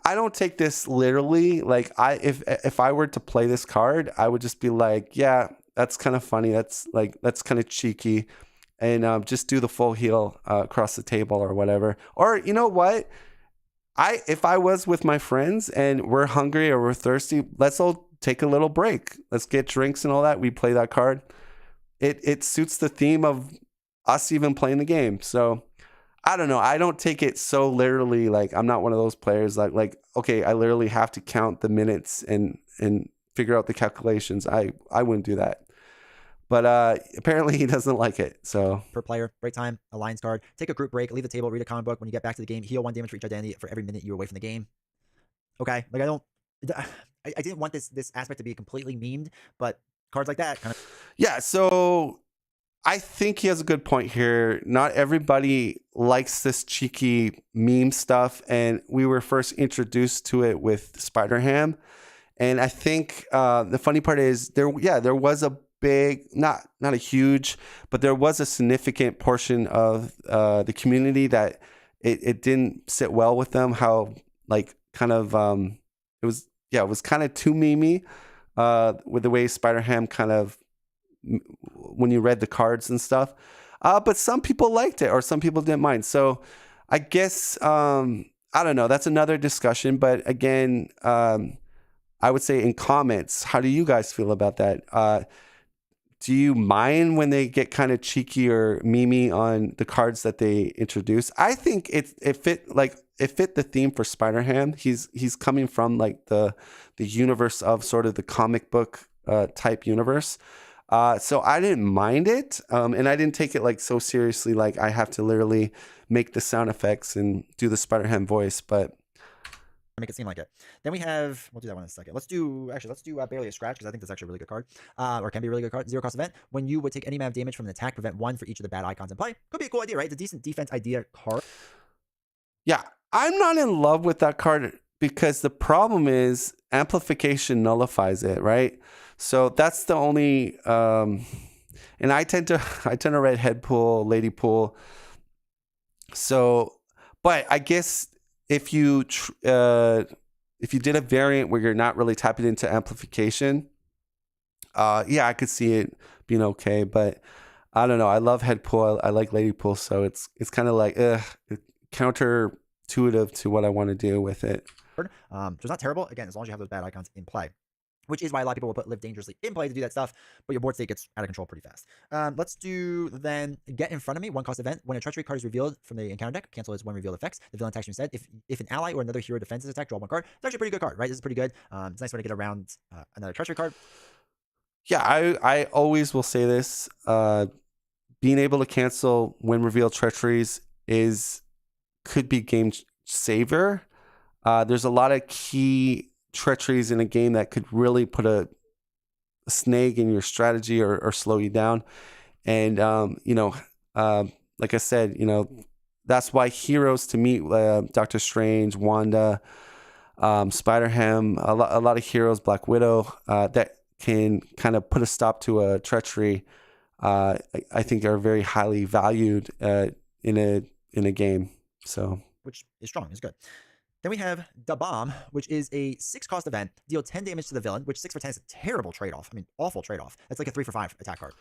don't take this literally. Like, if I were to play this card, I would just be like, yeah, that's kind of funny. That's kind of cheeky, and just do the full heal across the table or whatever. Or you know what? If I was with my friends and we're hungry or we're thirsty, let's all take a little break. Let's get drinks and all that. We play that card. It suits the theme of us even playing the game. So I don't know. I don't take it so literally. Like, I'm not one of those players like okay, I literally have to count the minutes and figure out the calculations. I wouldn't do that. But apparently he doesn't like it. So Per player, break time, alliance card. Take a group break, leave the table, read a comic book. When you get back to the game, heal 1 damage for each identity for every minute you're away from the game. Okay, like I didn't want this aspect to be completely memed, but cards like that kind of. Yeah, so I think he has a good point here. Not everybody likes this cheeky meme stuff, and we were first introduced to it with Spider-Ham. And I think the funny part is there was a big, not a huge, but there was a significant portion of the community that it didn't sit well with them. How like kind of it was kind of too memey with the way Spider-Ham kind of when you read the cards and stuff. But some people liked it, or some people didn't mind. So I guess I don't know. That's another discussion. But again, I would say in comments, how do you guys feel about that? Do you mind when they get kind of cheeky or memey on the cards that they introduce? I think it fit the theme for Spider-Ham. He's coming from like the universe of sort of the comic book type universe. So I didn't mind it, and I didn't take it like so seriously. Like I have to literally make the sound effects and do the Spider-Ham voice, but. Make it seem like it. Then we have, we'll do that one in a second. Let's do Barely a Scratch, because I think that's actually a really good card, or can be a really good card. 0-cost event. When you would take any amount of damage from an attack, prevent 1 for each of the bad icons in play. Could be a cool idea, right? It's a decent defense idea card. Yeah, I'm not in love with that card because the problem is amplification nullifies it, right? So that's the only, and I tend to read head pool, lady pool. So, but I guess if you did a variant where you're not really tapping into amplification, I could see it being okay. But I don't know. I love head pool. I like lady pool, so it's kind of like counterintuitive to what I want to do with it. So it's not terrible. Again, as long as you have those bad icons in play. Which is why a lot of people will put Live Dangerously in play to do that stuff, but your board state gets out of control pretty fast. Let's do then Get in Front of Me, 1-cost event. When a treachery card is revealed from the encounter deck, cancel its 1 revealed effects. The villain attacks you instead. If an ally or another hero defends this attack, draw 1 card. It's actually a pretty good card, right? This is pretty good. It's a nice way to get around another treachery card. Yeah, I always will say this. Being able to cancel when revealed treacheries could be game saver. There's a lot of key treacheries in a game that could really put a snag in your strategy or slow you down. And like I said, that's why heroes to meet Doctor Strange, Wanda, Spider-Ham, a lot of heroes, Black Widow, that can kind of put a stop to a treachery, I think are very highly valued in a game. So, which is strong, is good. Then we have Da Bomb, which is a 6-cost event. Deal 10 damage to the villain, which 6 for 10 is a terrible trade-off. I mean, awful trade-off. That's like a 3 for 5 attack card.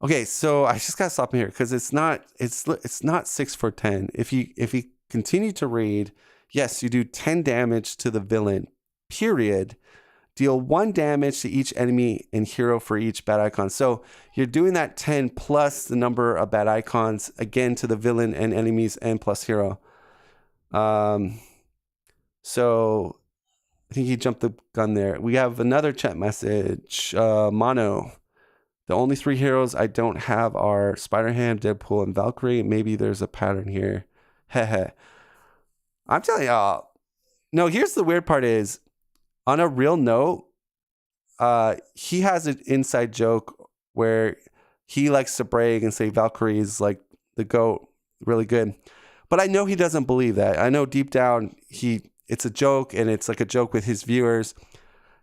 Okay, so I just gotta stop here because it's not 6 for 10. If you continue to read, yes, you do 10 damage to the villain, period. Deal 1 damage to each enemy and hero for each bad icon. So you're doing that 10 plus the number of bad icons again to the villain and enemies and plus hero. So I think he jumped the gun there. We have another chat message. Mono. The only 3 heroes I don't have are Spider-Ham, Deadpool, and Valkyrie. Maybe there's a pattern here. Heh. I'm telling y'all. No, here's the weird part is, on a real note, he has an inside joke where he likes to brag and say Valkyrie is like the GOAT, really good. But I know he doesn't believe that. I know deep down it's a joke, and it's like a joke with his viewers.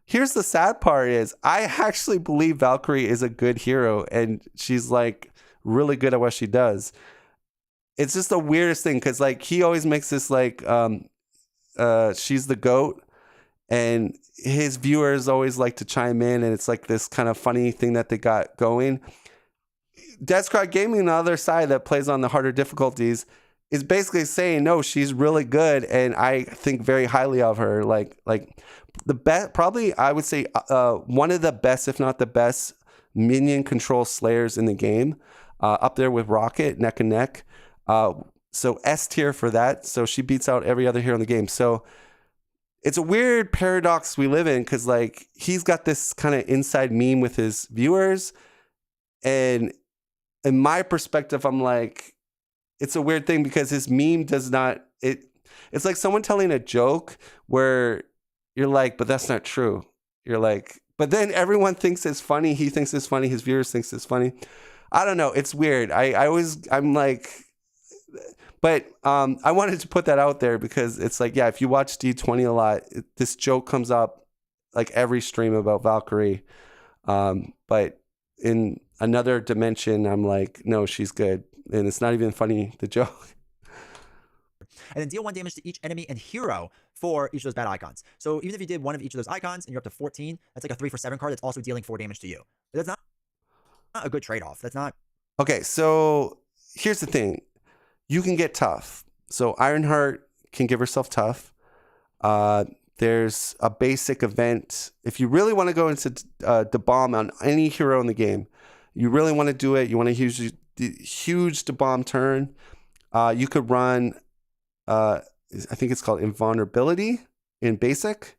Here's the sad part is I actually believe Valkyrie is a good hero, and she's like really good at what she does. It's just the weirdest thing because like he always makes this like she's the GOAT, and his viewers always like to chime in, and it's like this kind of funny thing that they got going. Dead Scrot Gaming, the other side that plays on the harder difficulties, is basically saying, no, she's really good, and I think very highly of her. Like the best, probably I would say one of the best, if not the best, minion control slayers in the game, up there with Rocket, neck and neck. So S tier for that. So she beats out every other hero in the game. So it's a weird paradox we live in because like he's got this kind of inside meme with his viewers, and in my perspective, I'm like, it's a weird thing because his meme does not, it's like someone telling a joke where you're like, but that's not true. You're like, but then everyone thinks it's funny. He thinks it's funny. His viewers thinks it's funny. I don't know. It's weird. I'm like, but I wanted to put that out there because it's like, yeah, if you watch D20 a lot, this joke comes up like every stream about Valkyrie. But in another dimension, I'm like, no, she's good. And it's not even funny, the joke. And then deal 1 damage to each enemy and hero for each of those bad icons. So even if you did 1 of each of those icons and you're up to 14, that's like a 3 for 7 card that's also dealing 4 damage to you. But that's not a good trade-off. That's not... Okay, so here's the thing. You can get tough. So Ironheart can give herself tough. There's a basic event. If you really want to go into the bomb on any hero in the game, you really want to do it. You want to use the huge the bomb turn. You could run, I think it's called invulnerability in basic.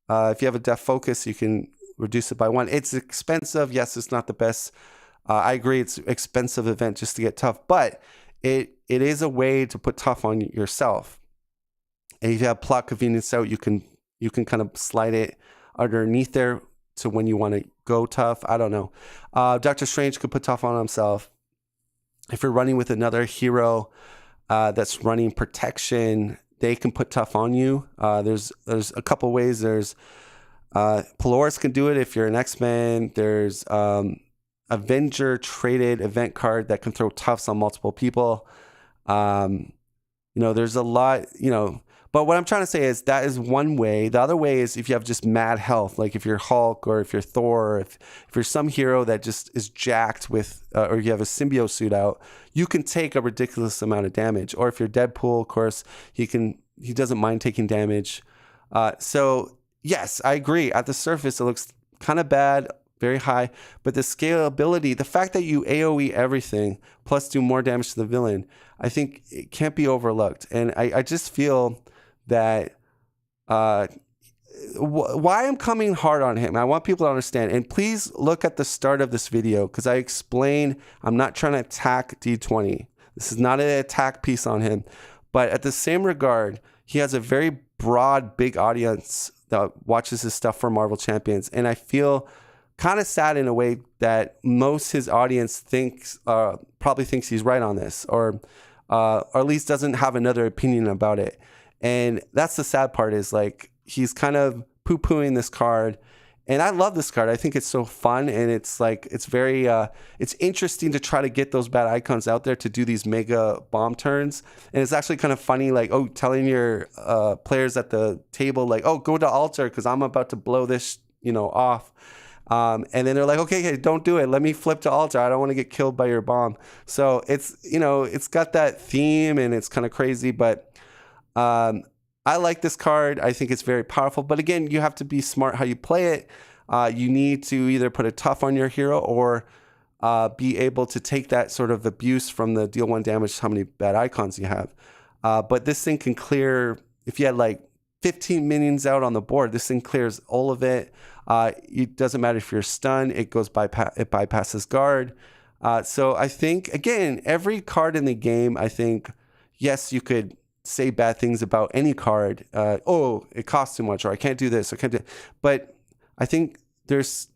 If you have a death focus, you can reduce it by 1. It's expensive. Yes, it's not the best. I agree. It's an expensive event just to get tough, but it is a way to put tough on yourself. And if you have plot convenience out, you can kind of slide it underneath there to when you want to go tough. I don't know. Doctor Strange could put tough on himself. If you're running with another hero that's running protection, they can put tough on you. There's a couple ways. There's Polaris can do it if you're an X-Men. There's Avenger traded event card that can throw toughs on multiple people. There's a lot, but what I'm trying to say is that is one way. The other way is if you have just mad health, like if you're Hulk or if you're Thor, or if you're some hero that just is jacked with, or you have a symbiote suit out, you can take a ridiculous amount of damage. Or if you're Deadpool, of course, he doesn't mind taking damage. So yes, I agree. At the surface, it looks kind of bad, very high, but the scalability, the fact that you AoE everything plus do more damage to the villain, I think it can't be overlooked. And I just feel that why I'm coming hard on him, I want people to understand, and please look at the start of this video because I explain I'm not trying to attack D20. This is not an attack piece on him, but at the same regard, he has a very broad, big audience that watches his stuff for Marvel Champions, and I feel kind of sad in a way that most his audience probably thinks he's right on this, or or at least doesn't have another opinion about it. And that's the sad part, is like he's kind of poo-pooing this card. And I love this card. I think it's so fun, and it's like it's very it's interesting to try to get those bad icons out there to do these mega bomb turns. And it's actually kind of funny, like, oh, telling your players at the table, like, oh, go to altar because I'm about to blow this, off. And then they're like, okay, don't do it. Let me flip to altar. I don't want to get killed by your bomb. So it's, it's got that theme, and it's kind of crazy, but I like this card. I think it's very powerful. But again, you have to be smart how you play it. You need to either put a tough on your hero or be able to take that sort of abuse from the deal 1 damage to how many bad icons you have. But this thing can clear, if you had like 15 minions out on the board, this thing clears all of it. It doesn't matter if you're stunned. It goes it bypasses guard. So I think, again, every card in the game, I think, yes, you could say bad things about any card. Oh, it costs too much, or I can't do this, or I can't do. But I think there's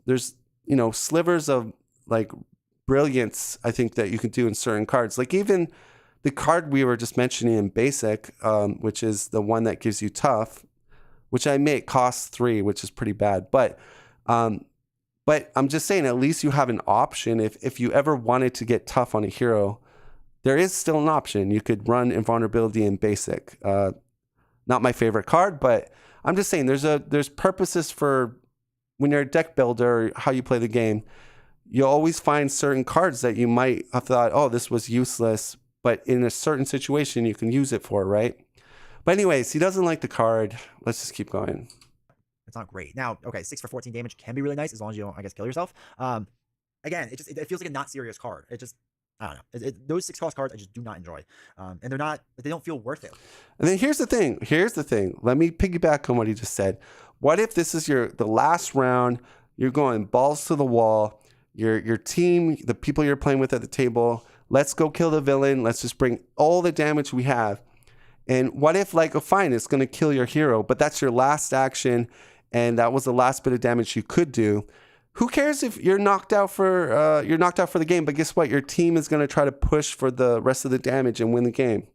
slivers of like brilliance, I think, that you can do in certain cards. Like even the card we were just mentioning in basic, which is the one that gives you tough, which I admit costs 3, which is pretty bad. But I'm just saying, at least you have an option if you ever wanted to get tough on a hero. There is still an option. You could run Invulnerability in basic. Not my favorite card, but I'm just saying there's purposes for when you're a deck builder, how you play the game. You'll always find certain cards that you might have thought, oh, this was useless, but in a certain situation you can use it for, right? But anyways, he doesn't like the card. Let's just keep going. It's not great. Now, okay, 6 for 14 damage can be really nice as long as you don't, I guess, kill yourself. Again, it feels like a not serious card. I don't know. Those 6 cost cards I just do not enjoy. And they don't feel worth it. And then here's the thing. Let me piggyback on what he just said. What if this is the last round, you're going balls to the wall, your team, the people you're playing with at the table, let's go kill the villain, let's just bring all the damage we have. And what if, like, oh, fine, it's going to kill your hero, but that's your last action, and that was the last bit of damage you could do. Who cares if you're knocked out for the game? But guess what? Your team is going to try to push for the rest of the damage and win the game.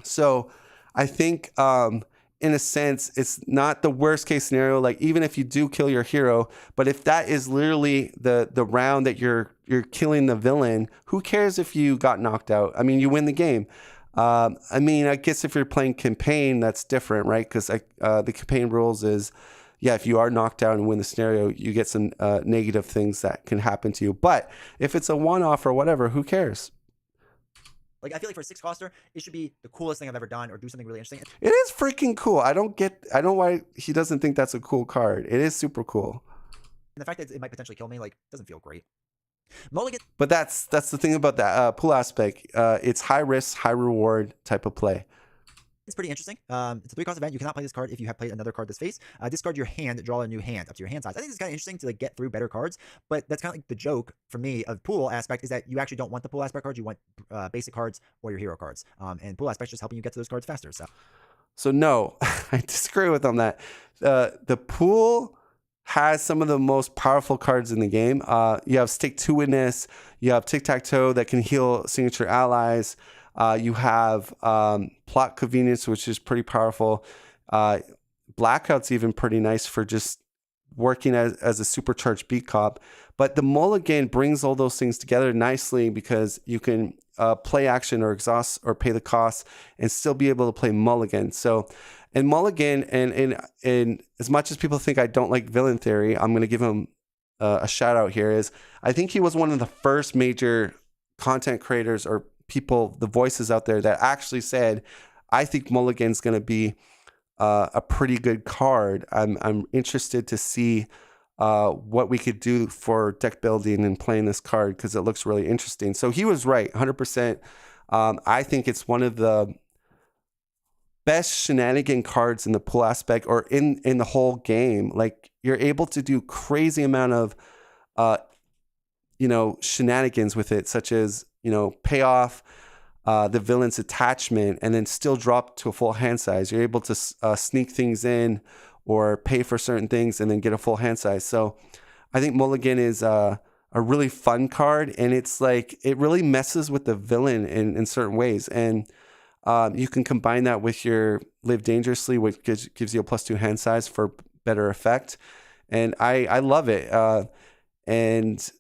So I think, in a sense, it's not the worst case scenario. Like, even if you do kill your hero, but if that is literally the round that you're killing the villain, who cares if you got knocked out? I mean, you win the game. I guess if you're playing campaign, that's different, right? Because the campaign rules is, yeah, if you are knocked out and win the scenario, you get some negative things that can happen to you. But if it's a one-off or whatever, who cares? Like, I feel like for a 6 coster, it should be the coolest thing I've ever done, or do something really interesting. It is freaking cool. I don't know why he doesn't think that's a cool card. It is super cool. And the fact that it might potentially kill me, like, doesn't feel great. Mulligan. But that's the thing about that pool aspect. It's high risk, high reward type of play. It's pretty interesting. It's a 3-cost event. You cannot play this card if you have played another card this phase. Discard your hand, draw a new hand up to your hand size. I think it's kind of interesting to, like, get through better cards, but that's kind of like the joke for me of pool aspect, is that you actually don't want the pool aspect cards. You want basic cards or your hero cards. And pool aspect is just helping you get to those cards faster. So no, I disagree with on that. The pool has some of the most powerful cards in the game. You have Stick-to-Witness, you have Tic-Tac-Toe that can heal signature allies. You have Plot Convenience, which is pretty powerful. Blackout's even pretty nice for just working as a supercharged beat cop. But the mulligan brings all those things together nicely because you can play action or exhaust or pay the cost and still be able to play mulligan. So, and mulligan, and as much as people think I don't like Villain Theory, I'm going to give him a shout out here. Is I think he was one of the first major content creators or people, the voices out there that actually said, I think mulligan's going to be a pretty good card. I'm interested to see what we could do for deck building and playing this card because it looks really interesting. So he was right, 100%. I think it's one of the best shenanigan cards in the pool aspect or in the whole game. Like, you're able to do crazy amount of shenanigans with it, such as pay off the villain's attachment and then still drop to a full hand size. You're able to sneak things in or pay for certain things and then get a full hand size. So I think mulligan is a a really fun card, and it's like it really messes with the villain in certain ways. And you can combine that with your Live Dangerously, which gives you a +2 hand size for better effect. And I love it. And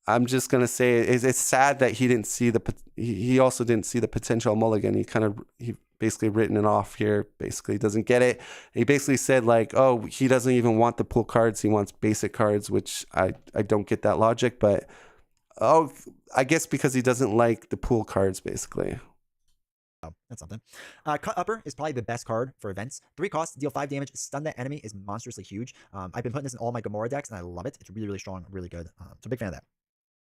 I'm just gonna say it's sad that he didn't see he also didn't see the potential mulligan. He basically written it off here. Basically doesn't get it. He basically said like, oh, he doesn't even want the pool cards. He wants basic cards, which I don't get that logic. But I guess because he doesn't like the pool cards, basically. Oh, that's something. Cut Upper is probably the best card for events. 3 costs, deal 5 damage, stun that enemy is monstrously huge. I've been putting this in all my Gamora decks, and I love it. It's really, really strong, really good. So big fan of that.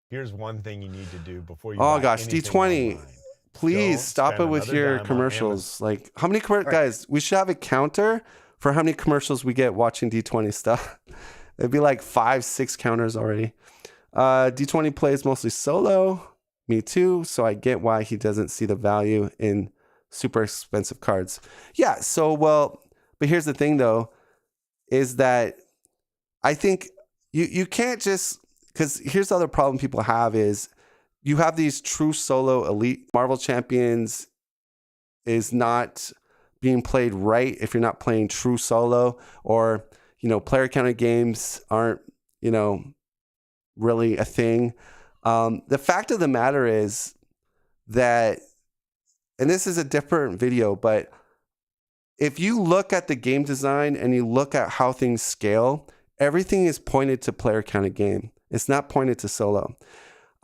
Here's one thing you need to do before you Oh buy gosh, anything D20. online. Please Don't stop spend it with another your dime on commercials. Like, how many guys? We should have a counter for how many commercials we get watching D20 stuff. It'd be like 5-6 counters already. D20 plays mostly solo. Me too. So I get why he doesn't see the value in super expensive cards. Yeah. So but here's the thing though, is that I think you can't just, because here's the other problem people have is you have these true solo elite Marvel champions is not being played right if you're not playing true solo, or, player counted games aren't, really a thing. The fact of the matter is that, and this is a different video, but if you look at the game design and you look at how things scale, everything is pointed to player counted game. It's not pointed to solo.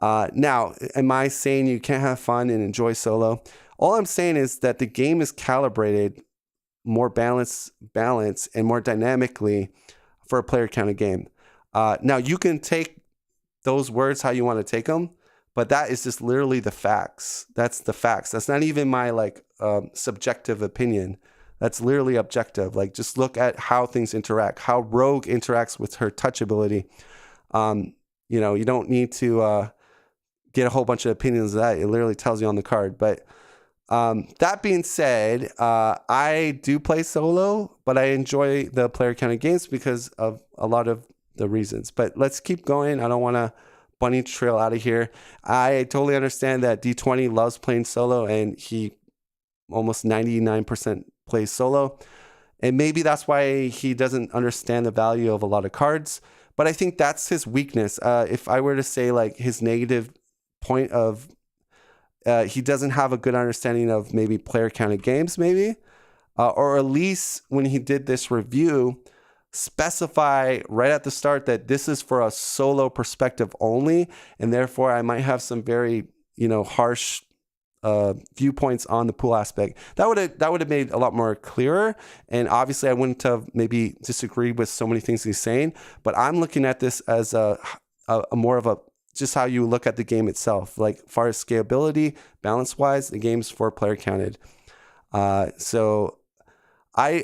Now, am I saying you can't have fun and enjoy solo? All I'm saying is that the game is calibrated more balance and more dynamically for a player counted game. Now, you can take those words how you want to take them, but that is just literally the facts. That's the facts. That's not even my subjective opinion. That's literally objective. Like, just look at how things interact, how Rogue interacts with her touch ability. You don't need to get a whole bunch of opinions of that. It literally tells you on the card. But that being said, I do play solo, but I enjoy the player counted games because of a lot of the reasons. But let's keep going. I don't want to bunny trail out of here. I totally understand that D20 loves playing solo, and he almost 99% plays solo. And maybe that's why he doesn't understand the value of a lot of cards. But I think that's his weakness. If I were to say like his negative point of he doesn't have a good understanding of maybe player counted games, maybe, or at least when he did this review, specify right at the start that this is for a solo perspective only, and therefore I might have some very harsh viewpoints on the pool aspect. That would have made a lot more clearer, and obviously I wouldn't have maybe disagreed with so many things he's saying. But I'm looking at this as a more of a just how you look at the game itself, like far as scalability, balance wise, the game's for player counted. And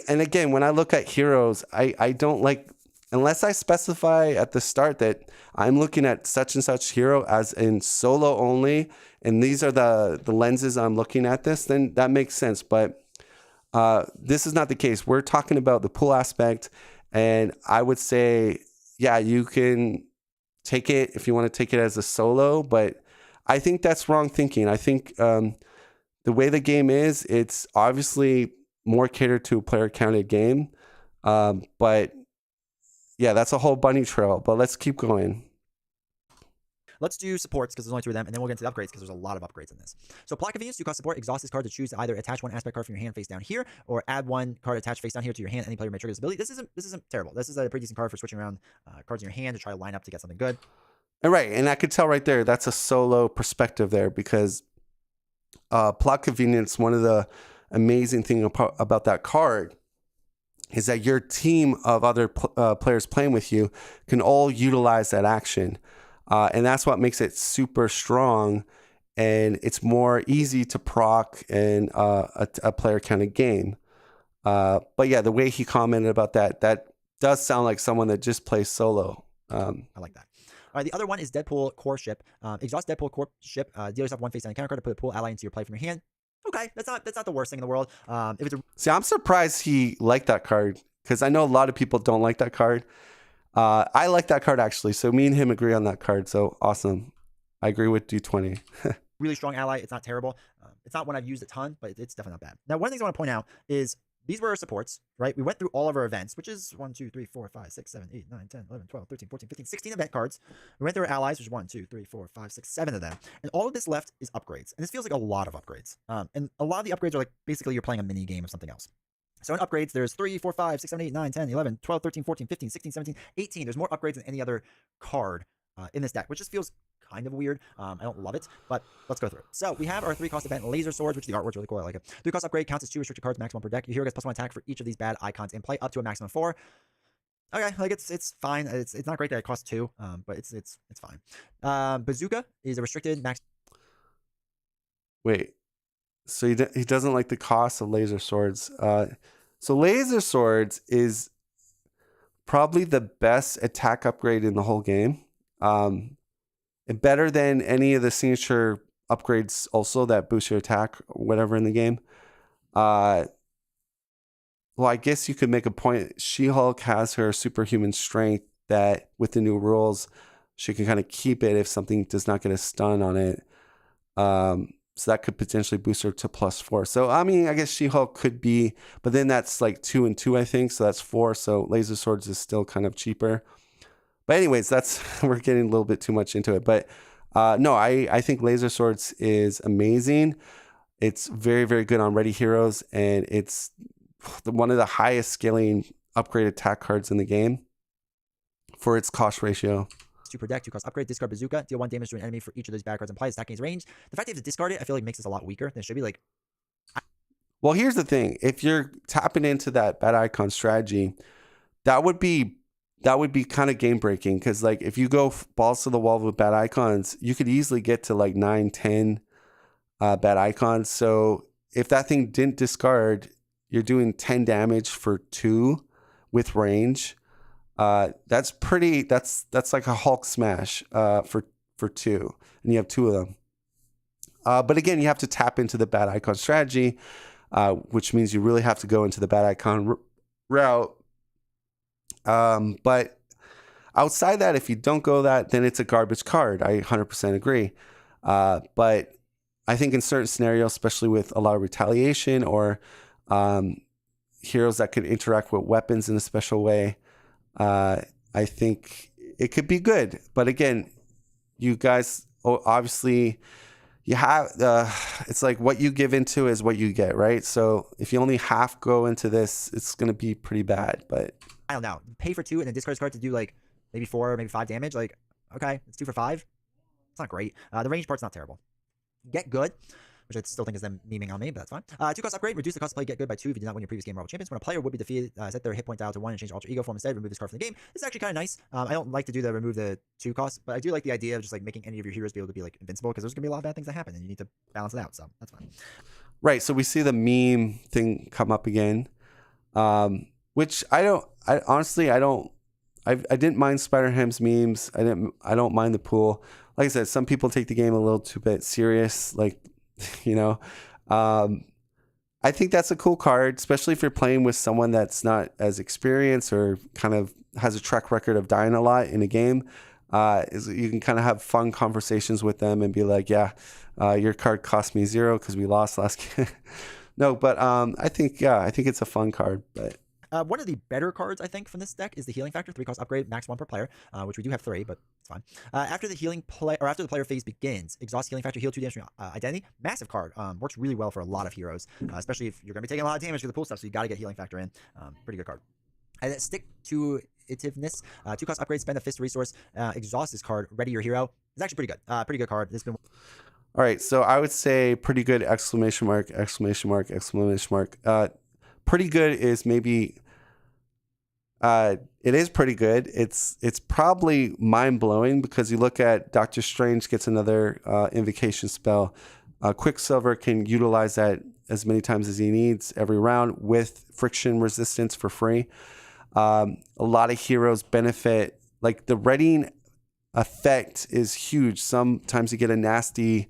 again, when I look at heroes, I don't like, unless I specify at the start that I'm looking at such and such hero as in solo only, and these are the lenses I'm looking at this, then that makes sense. But this is not the case. We're talking about the pool aspect, and I would say, yeah, you can take it if you want to take it as a solo, but I think that's wrong thinking. I think the way the game is, it's obviously more catered to a player counted game. But yeah, that's a whole bunny trail, but let's keep going. Let's do supports because there's only 2 of them, and then we'll get into the upgrades because there's a lot of upgrades in this. So plot convenience, 2-cost support, exhaust this card to choose to either attach 1 aspect card from your hand face down here, or add 1 card attached face down here to your hand. Any player may trigger this ability. This isn't terrible. This is a pretty decent card for switching around cards in your hand to try to line up to get something good. And right, and I could tell right there that's a solo perspective there, because plot convenience, one of the amazing thing about that card is that your team of other players playing with you can all utilize that action. And that's what makes it super strong, and it's more easy to proc in a player counted game. But yeah, the way he commented about that does sound like someone that just plays solo. I like that. All right, the other one is Deadpool Core Ship. Exhaust Deadpool Core Ship. Deal yourself 1 face down counter card to put a pool ally into your play from your hand. Okay, that's not the worst thing in the world. If it's See, I'm surprised he liked that card, because I know a lot of people don't like that card. I like that card actually. So me and him agree on that card. So awesome. I agree with D20. Really strong ally. It's not terrible. It's not one I've used a ton, but it's definitely not bad. Now, one of the things I want to point out is these were our supports, right? We went through all of our events, which is 1, 2, 3, 4, 5, 6, 7, 8, 9, 10, 11, 12, 13, 14, 15, 16 event cards. We went through our allies, which is 1, 2, 3, 4, 5, 6, 7 of them. And all of this left is upgrades. And this feels like a lot of upgrades. And a lot of the upgrades are like basically you're playing a mini game of something else. So in upgrades, there's 3, 4, 5, 6, 7, 8, 9, 10, 11, 12, 13, 14, 15, 16, 17, 18. There's more upgrades than any other card in this deck, which just feels kind of weird. I don't love it, but let's go through it. So we have our 3-cost event Laser Swords, which the artwork's really cool. I like it. 3-cost upgrade counts as 2 restricted cards, maximum per deck. Your hero gets +1 attack for each of these bad icons in play, up to a maximum of 4. Okay, like it's fine. It's not great that it costs 2, but it's fine. Bazooka is a restricted max. Wait, so he doesn't like the cost of Laser Swords. So Laser Swords is probably the best attack upgrade in the whole game. Better than any of the signature upgrades also that boost your attack or whatever in the game. Well, I guess you could make a point. She-Hulk has her superhuman strength that with the new rules, she can kind of keep it if something does not get a stun on it. So that could potentially boost her to +4. So, I mean, I guess She-Hulk could be, but then that's like 2 and 2, I think. So that's 4. So Laser Swords is still kind of cheaper. But anyways, we're getting a little bit too much into it. But no, I think Laser Swords is amazing. It's very, very good on ready heroes. And it's one of the highest scaling upgrade attack cards in the game for its cost ratio. 2 per deck, 2-cost upgrade, discard Bazooka, deal 1 damage to an enemy for each of those bad cards implied, attacking his range. The fact that you have to discard it, I feel like makes this a lot weaker than it should be. Like, well, here's the thing. If you're tapping into that bad icon strategy, that would be kind of game breaking, because like if you go balls to the wall with bad icons, you could easily get to like 9, 10 bad icons. So if that thing didn't discard, you're doing 10 damage for 2 with range. That's like a Hulk smash for 2, and you have 2 of them. But again, you have to tap into the bad icon strategy, which means you really have to go into the bad icon route. But outside that, if you don't go that, then it's a garbage card. I 100% agree. But I think in certain scenarios, especially with a lot of retaliation or heroes that could interact with weapons in a special way, I think it could be good. But again, you guys obviously you have it's like what you give into is what you get, right? So if you only half go into this, it's going to be pretty bad. But I don't know. Pay for 2 and then discard his card to do like maybe 4 or maybe 5 damage. Like, okay, it's 2 for 5. It's not great. The range part's not terrible. Get good, which I still think is them memeing on me, but that's fine. 2-cost upgrade, reduce the cost to play Get Good by 2 if you did not win your previous game Marvel Champions. When a player would be defeated, set their hit point dial to 1 and change alter ego form instead. Remove this card from the game. This is actually kind of nice. I don't like to do the remove the 2 cost, but I do like the idea of just like making any of your heroes be able to be like invincible, because there's gonna be a lot of bad things that happen and you need to balance it out. So that's fine. right, so we see the meme thing come up again, which I didn't mind Spider-Ham's memes. I don't mind the pool. Like I said, some people take the game a little too bit serious, like, you know. I think that's a cool card, especially if you're playing with someone that's not as experienced or kind of has a track record of dying a lot in a game. You can kind of have fun conversations with them and be like, yeah, your card cost me 0 because we lost last game. No, but I think it's a fun card. But one of the better cards, I think, from this deck is the Healing Factor, 3-cost upgrade, max 1 per player, which we do have 3, but it's fine. After the player phase begins, exhaust Healing Factor, heal 2 damage from identity. Massive card. Works really well for a lot of heroes, especially if you're going to be taking a lot of damage for the pool stuff, so you got to get Healing Factor in. Pretty good card. And then stick to itiveness, 2-cost upgrade, spend a fist resource, exhaust this card, ready your hero. It's actually pretty good. Pretty good card. This has been. All right, so I would say pretty good, exclamation mark, exclamation mark, exclamation mark. Pretty good is maybe it is pretty good. It's probably mind-blowing because you look at Doctor Strange gets another invocation spell. Quicksilver can utilize that as many times as he needs every round with friction resistance for free. A lot of heroes benefit, like the readying effect is huge. Sometimes you get a nasty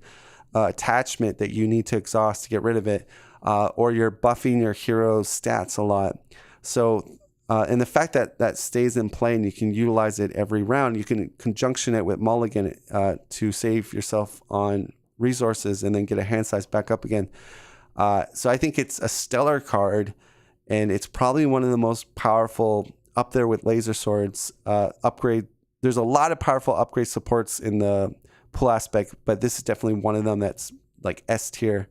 attachment that you need to exhaust to get rid of it, or you're buffing your hero's stats a lot. So and the fact that that stays in play and you can utilize it every round, you can conjunction it with Mulligan to save yourself on resources and then get a hand size back up again. So I think it's a stellar card, and it's probably one of the most powerful up there with laser swords. Upgrade. There's a lot of powerful upgrade supports in the pull aspect, but this is definitely one of them that's like S tier.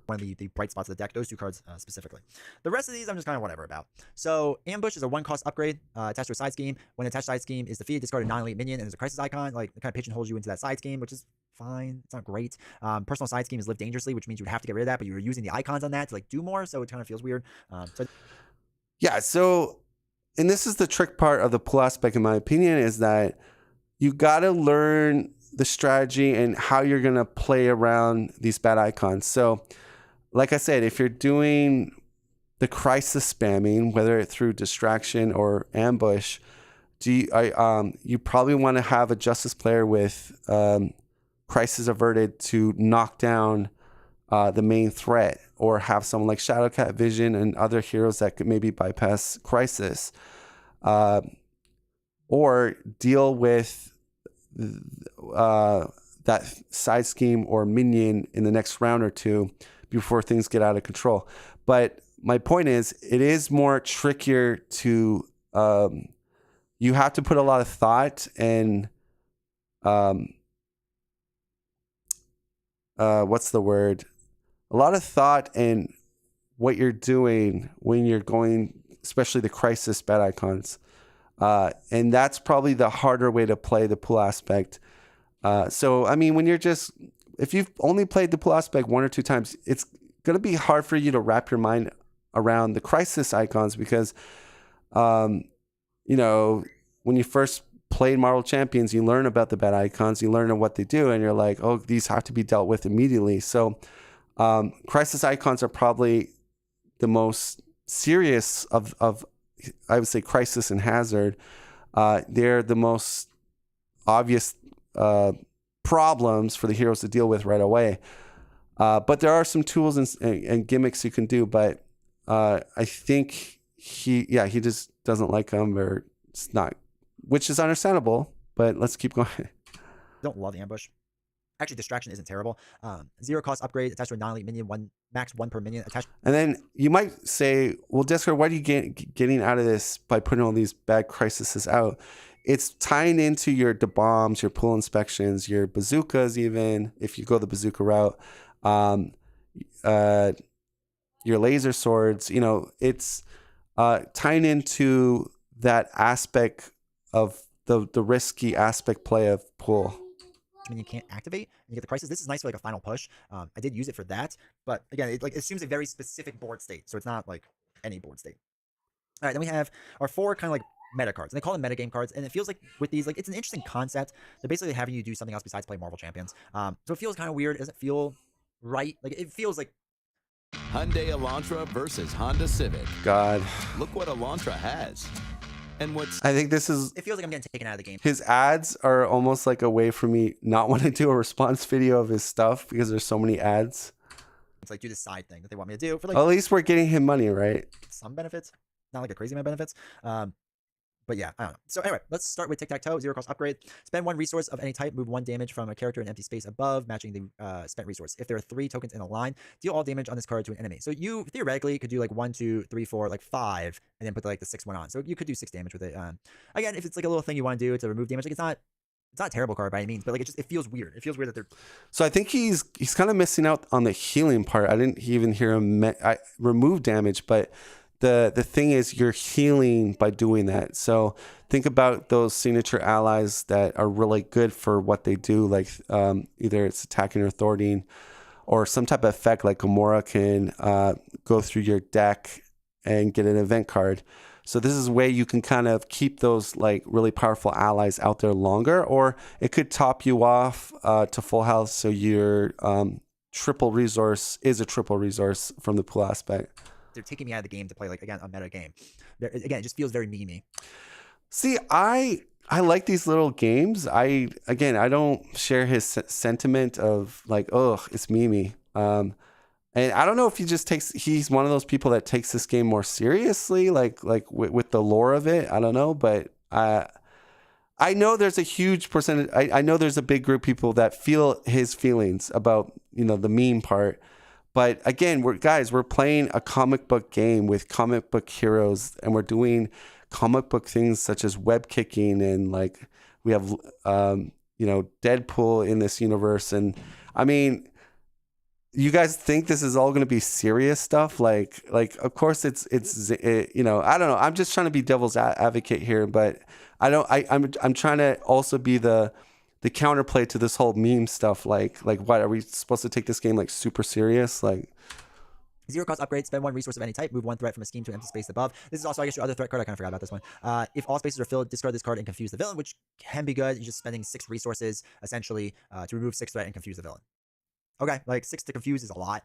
One of the bright spots of the deck, those two cards specifically. The rest of these I'm just kind of whatever about. So Ambush is a 1-cost upgrade attached to a side scheme. When attached side scheme is defeated, discard a non-elite minion and there's a crisis icon. Like, it kind of pigeonholes you into that side scheme, which is fine. It's not great. Personal side scheme is live dangerously, which means you would have to get rid of that, but you were using the icons on that to like do more, so it kind of feels weird. Yeah, so, and this is the trick part of the pull aspect, in my opinion, is that you got to learn the strategy and how you're going to play around these bad icons. So, like I said, if you're doing the crisis spamming, whether it's through distraction or ambush, you probably want to have a justice player with crisis averted to knock down the main threat, or have someone like Shadowcat Vision and other heroes that could maybe bypass crisis, or deal with that side scheme or minion in the next round or two before things get out of control. But my point is, it is more trickier to, you have to put a lot of thought and, what's the word? A lot of thought in what you're doing when you're going, especially the crisis bad icons. And that's probably the harder way to play the pull aspect. So, I mean, when you're just, if you've only played the pull aspect 1 or 2 times, it's going to be hard for you to wrap your mind around the crisis icons because, you know, when you first played Marvel Champions, you learn about the bad icons, you learn what they do, and you're like, oh, these have to be dealt with immediately. So, crisis icons are probably the most serious of I would say crisis and hazard. They're the most obvious problems for the heroes to deal with right away. But there are some tools and gimmicks you can do. But I think he just doesn't like them, or it's not, which is understandable. But let's keep going. Don't love Ambush. Actually, Distraction isn't terrible. 0-cost upgrade attached to a non-elite minion, max 1 per minion attached. And then you might say, well, Discord, what are you getting out of this by putting all these bad crises out? It's tying into your bombs, your pull inspections, your bazookas, even if you go the bazooka route, your laser swords. You know, it's tying into that aspect of the risky aspect play of pull. You can't activate and you get the crisis. This is nice for like a final push. I did use it for that, but again, it like assumes a very specific board state, so it's not like any board state. All right, then we have our 4 kind of like meta cards, and they call them metagame cards, and it feels like with these, like, it's an interesting concept. They're basically having you do something else besides play Marvel Champions. So it feels kind of weird. It doesn't feel right. Like, it feels like Hyundai Elantra versus Honda Civic. God, Look what Elantra has. And what's I think this is, it feels like I'm getting taken out of the game. his ads are almost like a way for me not want to do a response video of his stuff because there's so many ads. It's like do the side thing that they want me to do for like At least we're getting him money, right? some benefits, not like a crazy amount of benefits. But yeah, I don't know. So anyway, let's start with tic-tac-toe, 0-cost upgrade. Spend 1 resource of any type, move 1 damage from a character in empty space above, matching the spent resource. If there are 3 tokens in a line, deal all damage on this card to an enemy. So you theoretically could do like 1, 2, 3, 4, like 5, and then put like the 6th one on. So you could do 6 damage with it. Again, if it's like a little thing you want to do to remove damage, like it's not a terrible card by any means, but like it feels weird. It feels weird that they're. So I think he's kind of missing out on the healing part. I didn't even hear him remove damage, but the thing is you're healing by doing that. So think about those signature allies that are really good for what they do, like either it's attacking or thwarting, or some type of effect like Gamora can go through your deck and get an event card. So this is a way you can kind of keep those like really powerful allies out there longer, or it could top you off to full health, so your triple resource is a triple resource from the pool aspect. They're taking me out of the game to play like, again, a meta game. Again, it just feels very memey. See, I like these little games. I don't share his sentiment of like, oh, it's memey. And I don't know if he's one of those people that takes this game more seriously, like with the lore of it. I don't know, but I know there's a huge percentage. I know there's a big group of people that feel his feelings about, the meme part. But again, we're playing a comic book game with comic book heroes, and we're doing comic book things such as web kicking, and like we have, Deadpool in this universe. And I mean, you guys think this is all going to be serious stuff? Like, of course it's I don't know. I'm just trying to be devil's advocate here, but I'm trying to also be the counterplay to this whole meme stuff. Like what are we supposed to take this game like super serious? Like, 0 cost upgrade, spend 1 resource of any type, move 1 threat from a scheme to an empty space above. This is also, I guess, your other threat card. I kind of forgot about this one. If all spaces are filled, discard this card and confuse the villain, which can be good. You're just spending 6 resources, essentially, to remove 6 threat and confuse the villain. Okay, like 6 to confuse is a lot,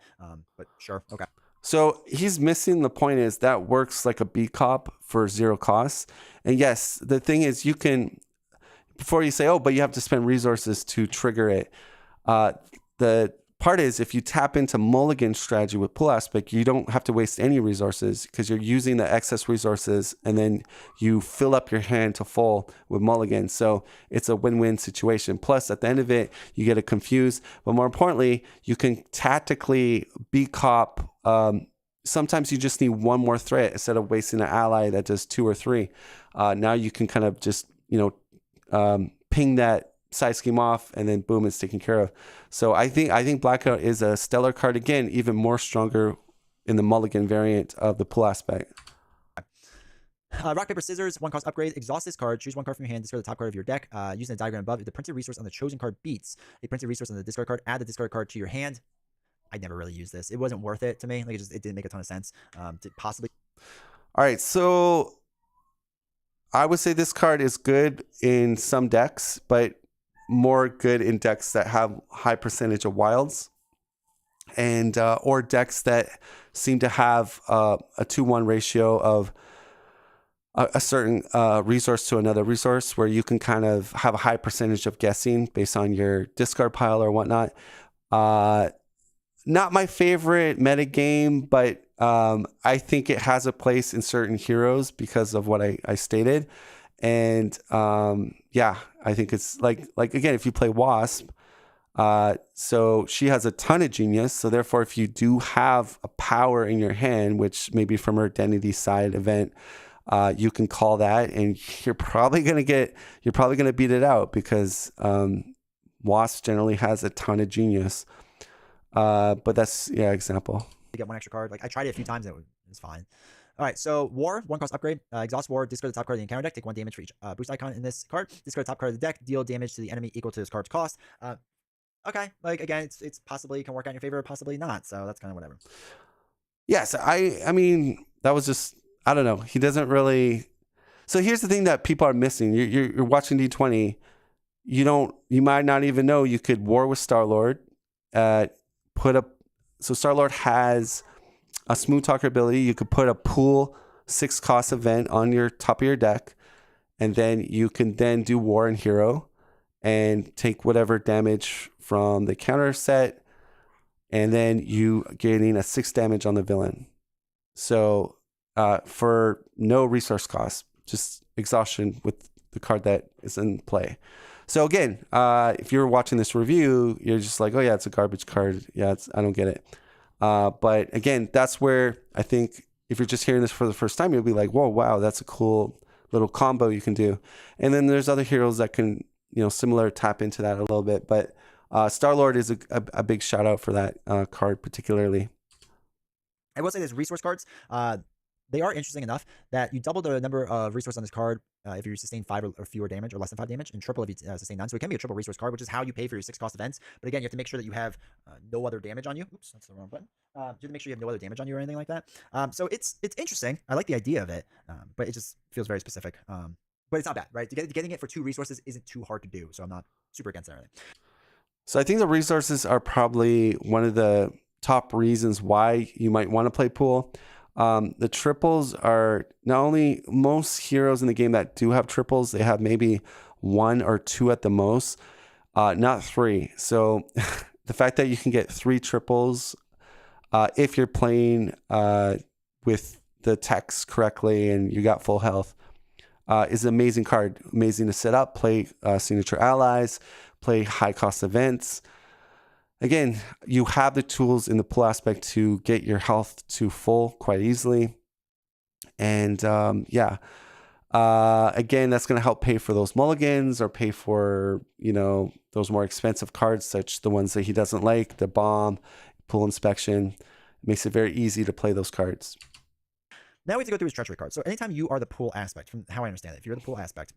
but sure, okay. So he's missing the point is that works like a B cop for 0 costs. And yes, the thing is you can, before you say, oh, but you have to spend resources to trigger it. The part is if you tap into mulligan strategy with pull aspect, you don't have to waste any resources because you're using the excess resources and then you fill up your hand to full with mulligan. So it's a win-win situation. Plus at the end of it, you get it confused, but more importantly, you can tactically be cop. Sometimes you just need 1 more threat instead of wasting an ally that does 2 or 3. Now you can kind of just, ping that side scheme off, and then boom, it's taken care of. So I think Blackout is a stellar card again, even more stronger in the mulligan variant of the pull aspect. Rock, paper, scissors, 1 cost upgrade. Exhaust this card. Choose 1 card from your hand. Discard the top card of your deck. Using the diagram above, if the printed resource on the chosen card beats a printed resource on the discard card, add the discard card to your hand. I never really used this. It wasn't worth it to me. Like it didn't make a ton of sense. To possibly. All right, so I would say this card is good in some decks, but more good in decks that have high percentage of wilds, and or decks that seem to have a 2-1 ratio of a certain resource to another resource, where you can kind of have a high percentage of guessing based on your discard pile or whatnot. Not my favorite meta game, but I think it has a place in certain heroes because of what I stated. And yeah, I think it's like again, if you play Wasp, so she has a ton of genius. So therefore, if you do have a power in your hand, which maybe from her identity side event, you can call that, and you're probably gonna beat it out because Wasp generally has a ton of genius. But that's example. You get 1 extra card. Like I tried it a few times and it was fine. All right, so War, 1 cost upgrade. Exhaust War, discard the top card of the encounter deck. Take 1 damage for each boost icon in this card. Discard the top card of the deck. Deal damage to the enemy equal to this card's cost. Okay, like again, it's possibly can work out in your favor, possibly not. So that's kind of whatever. Yes, I mean that was just, I don't know. He doesn't really. So here's the thing that people are missing. You're watching D20. You might not even know you could war with Star-Lord. So Star-Lord has a smooth talker ability. You could put a pool 6 cost event on your top of your deck, and then you can then do war and hero and take whatever damage from the counter set, and then you getting a 6 damage on the villain. So for no resource cost, just exhaustion with the card that is in play. So again, if you're watching this review, you're just like, oh yeah, it's a garbage card. Yeah, I don't get it. But again, that's where I think if you're just hearing this for the first time, you'll be like, whoa, wow, that's a cool little combo you can do. And then there's other heroes that can, similar tap into that a little bit. But Star-Lord is a big shout out for that card particularly. I will say there's resource cards. They are interesting enough that you double the number of resources on this card if you sustain 5 or fewer damage, or less than 5 damage, and triple if you sustain none. So it can be a triple resource card, which is how you pay for your 6 cost events. But again, you have to make sure that you have no other damage on you. Oops, that's the wrong button. You have to make sure you have no other damage on you or anything like that. So it's interesting. I like the idea of it, but it just feels very specific. But it's not bad, right? Getting it for 2 resources isn't too hard to do, so I'm not super against it. So I think the resources are probably one of the top reasons why you might want to play pool. The triples are not only most heroes in the game that do have triples, they have maybe 1 or 2 at the most, not 3. So the fact that you can get 3 triples if you're playing with the text correctly and you got full health, is an amazing card. Amazing to set up, play signature allies, play high cost events. Again, you have the tools in the pool aspect to get your health to full quite easily. And again, that's going to help pay for those mulligans or pay for, those more expensive cards, such the ones that he doesn't like, the bomb, pool inspection. It makes it very easy to play those cards. Now we have to go through his treachery cards. So anytime you are the pool aspect, from how I understand it, if you're the pool aspect,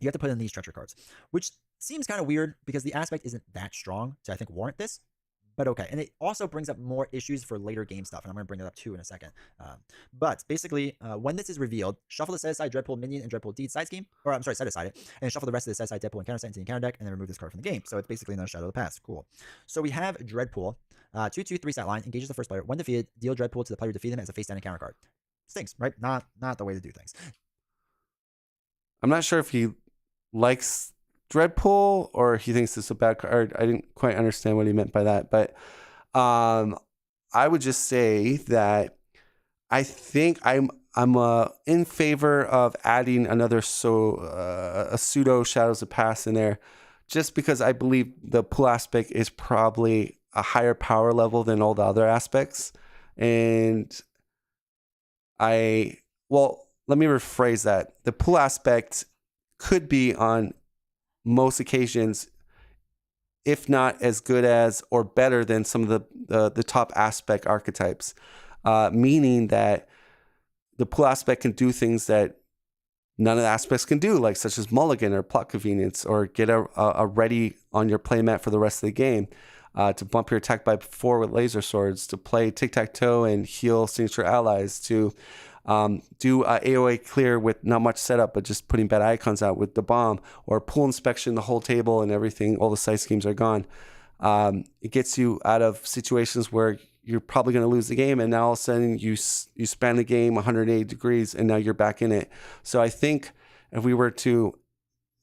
you have to put in these treachery cards, which seems kind of weird because the aspect isn't that strong to, I think, warrant this. But okay. And it also brings up more issues for later game stuff. And I'm going to bring it up too in a second. But basically, when this is revealed, shuffle the set aside Dreadpool Minion and Dreadpool Deed side scheme. Or I'm sorry, set aside it. And shuffle the rest of the set aside Deadpool and counter set into the counter deck and then remove this card from the game. So it's basically another Shadow of the Past. Cool. So we have Dreadpool. 2/2/3 stat line. Engages the first player. When defeated, deal Dreadpool to the player who defeated him as a face down counter card. Stinks, right? Not the way to do things. I'm not sure if he likes Dreadpool or he thinks it's a bad card. I didn't quite understand what he meant by that, but I would just say that I think I'm in favor of adding another a pseudo Shadows of Past in there, just because I believe the pool aspect is probably a higher power level than all the other aspects, and let me rephrase that. The pool aspect could be on most occasions, if not as good as or better than some of the top aspect archetypes, meaning that the pool aspect can do things that none of the aspects can do, like such as mulligan or plot convenience, or get a ready on your playmat for the rest of the game, to bump your attack by 4 with laser swords, to play tic-tac-toe and heal signature allies, to do AoE clear with not much setup, but just putting bad icons out with the bomb, or pool inspection the whole table and everything, all the side schemes are gone. It gets you out of situations where you're probably going to lose the game, and now all of a sudden you span the game 180 degrees and now you're back in it. So I think if we were to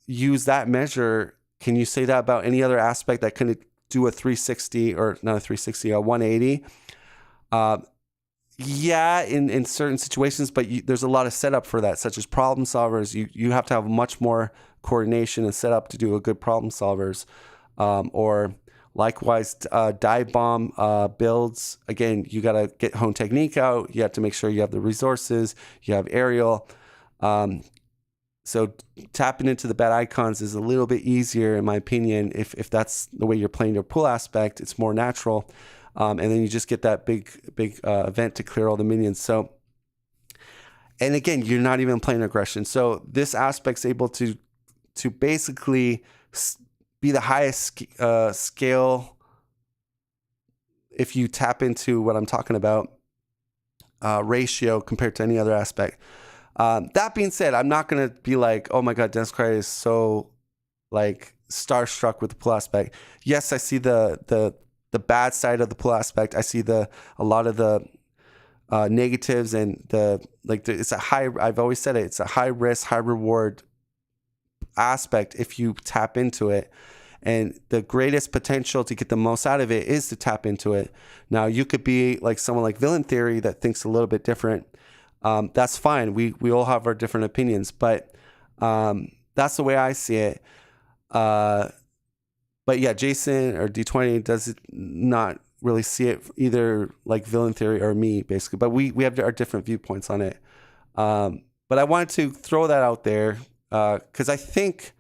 use that measure, can you say that about any other aspect that can do a 360, or not a 360, a 180? Yeah, in certain situations, but there's a lot of setup for that, such as problem solvers. You have to have much more coordination and setup to do a good problem solvers. Or likewise, dive bomb builds. Again, you got to get hone technique out. You have to make sure you have the resources. You have aerial. So tapping into the bad icons is a little bit easier, in my opinion, if that's the way you're playing your pool aspect. It's more natural. And then you just get that big event to clear all the minions. So, and again, you're not even playing aggression. So this aspect's able to basically be the highest scale if you tap into what I'm talking about, ratio compared to any other aspect. That being said, I'm not going to be like, oh my God, Dennis Cry is so like starstruck with the pool aspect. Yes, I see the bad side of the pool aspect. I see a lot of the negatives, and it's a high, I've always said it, it's a high risk, high reward aspect if you tap into it. And the greatest potential to get the most out of it is to tap into it. Now, you could be like someone like Villain Theory that thinks a little bit different. That's fine. We all have our different opinions, but that's the way I see it. But yeah, Jason or D20 does not really see it either like Villain Theory or me, basically. But we have our different viewpoints on it. But I wanted to throw that out there because I think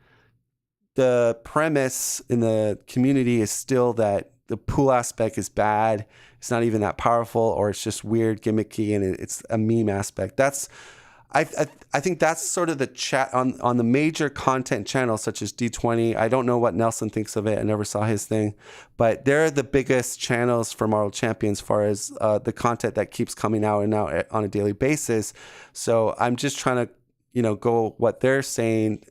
the premise in the community is still that the pool aspect is bad. It's not even that powerful, or it's just weird, gimmicky, and it's a meme aspect. I think that's sort of the chat on the major content channels such as D20. I don't know what Nelson thinks of it. I never saw his thing, but they're the biggest channels for Marvel Champions as far as the content that keeps coming out and out on a daily basis. So I'm just trying to, go what they're saying.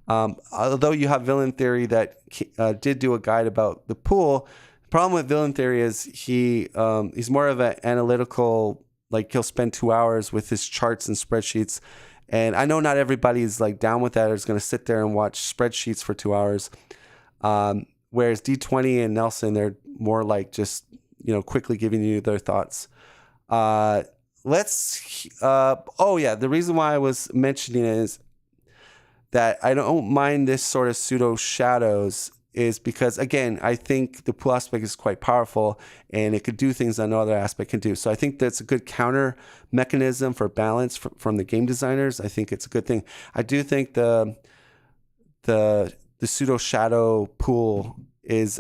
Although you have Villain Theory that did do a guide about the pool, the problem with Villain Theory is he's more of an analytical. Like he'll spend 2 hours with his charts and spreadsheets. And I know not everybody's like down with that or is going to sit there and watch spreadsheets for 2 hours. Whereas D20 and Nelson, they're more like just quickly giving you their thoughts. The reason why I was mentioning it is that I don't mind this sort of pseudo shadows is because, again, I think the pool aspect is quite powerful and it could do things that no other aspect can do. So I think that's a good counter mechanism for balance from the game designers. I think it's a good thing. I do think the pseudo shadow pool is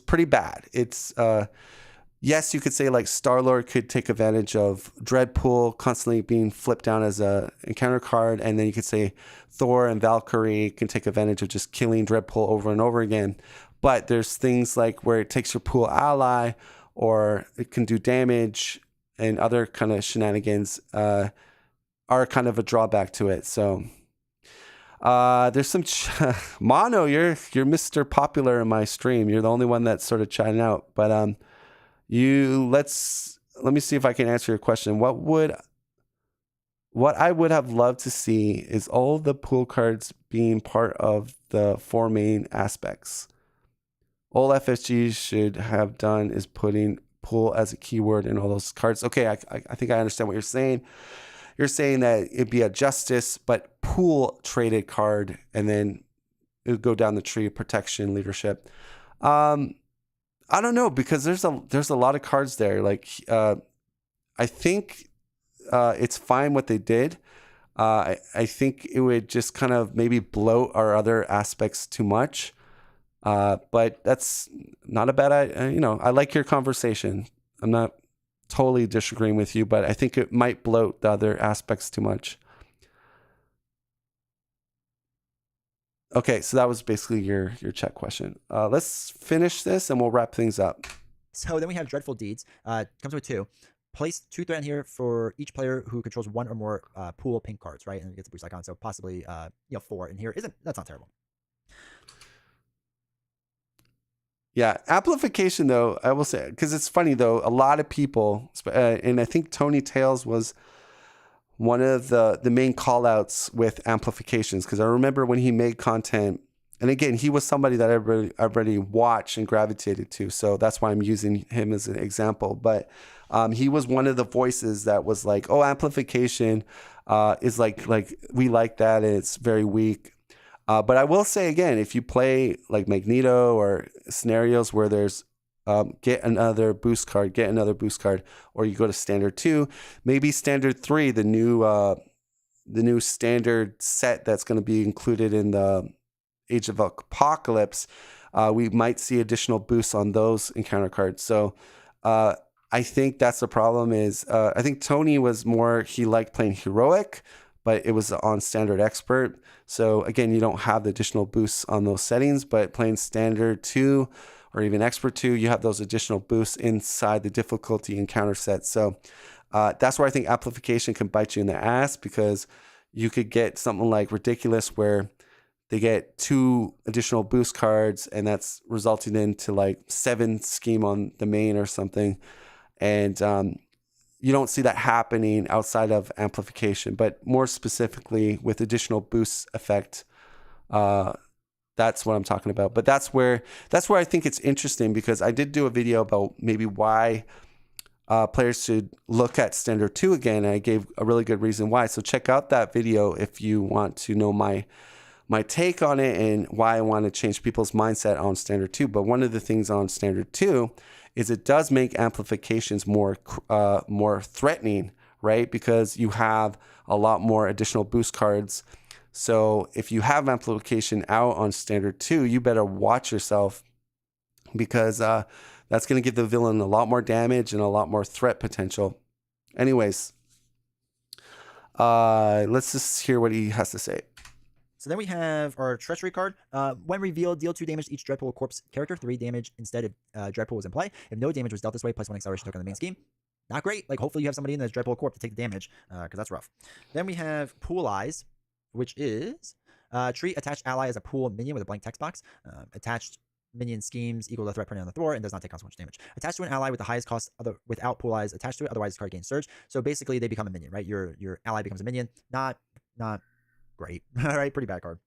pretty bad. It's yes, you could say like Star-Lord could take advantage of Dreadpool constantly being flipped down as a encounter card, and then you could say Thor and Valkyrie can take advantage of just killing Dreadpool over and over again. But there's things like where it takes your pool ally, or it can do damage, and other kind of shenanigans are kind of a drawback to it. So there's some Mono, you're Mr. Popular in my stream. You're the only one that's sort of chatting out, but let me see if I can answer your question. What I would have loved to see is all the pool cards being part of the 4 main aspects. All FSG should have done is putting pool as a keyword in all those cards. Okay, I think I understand what you're saying. You're saying that it'd be a justice, but pool traded card, and then it would go down the tree of protection, leadership. I don't know, because there's a lot of cards there. Like I think it's fine what they did. I think it would just kind of maybe bloat our other aspects too much. But that's not a bad idea. I like your conversation. I'm not totally disagreeing with you, but I think it might bloat the other aspects too much. Okay, so that was basically your check question. Let's finish this and we'll wrap things up. So then we have Dreadful Deeds. Comes with 2. Place 2 threat in here for each player who controls 1 or more pool pink cards, right? And it gets a boost icon, so possibly 4 in here. That's not terrible. Yeah, amplification though, I will say, because it's funny though, a lot of people, and I think Tony Tales was one of the main call outs with amplifications, because I remember when he made content, and again, he was somebody that I already watched and gravitated to, so that's why I'm using him as an example. But he was one of the voices that was like, oh, amplification is like we like that, and it's very weak. But I will say again, if you play like Magneto or scenarios where there's get another boost card, or you go to standard 2, maybe standard 3, the new standard set that's going to be included in the Age of Apocalypse, we might see additional boosts on those encounter cards. So I think that's the problem is I think Tony was more, he liked playing heroic, but it was on standard expert. So again, you don't have the additional boosts on those settings, but playing standard 2 or even expert 2, you have those additional boosts inside the difficulty encounter set. So that's where I think amplification can bite you in the ass, because you could get something like Ridiculous where they get 2 additional boost cards, and that's resulting into like 7 scheme on the main or something. And you don't see that happening outside of amplification, but more specifically with additional boost effect. That's what I'm talking about. But that's where I think it's interesting, because I did do a video about maybe why players should look at standard 2 again. And I gave a really good reason why. So check out that video if you want to know my take on it and why I want to change people's mindset on standard 2. But one of the things on standard 2 is it does make amplifications more threatening, right? Because you have a lot more additional boost cards. So if you have amplification out on standard 2, you better watch yourself, because that's going to give the villain a lot more damage and a lot more threat potential. Anyways, let's just hear what he has to say. So then we have our Treachery card. When revealed, deal 2 damage to each Dreadpool Corpse character, 3 damage instead if Dreadpool was in play. If no damage was dealt this way, place 1 acceleration token on the main scheme. Not great. Like, hopefully you have somebody in the Dreadpool Corp to take the damage, because that's rough. Then we have Pool Eyes, which is treat attached ally as a pool minion with a blank text box. Attached minion schemes equal to threat printed on the Thor and does not take consequential damage. Attached to an ally with the highest cost without Pool Eyes attached to it, otherwise this card gains surge. So basically they become a minion, right? Your ally becomes a minion. Not great. All right, pretty bad card.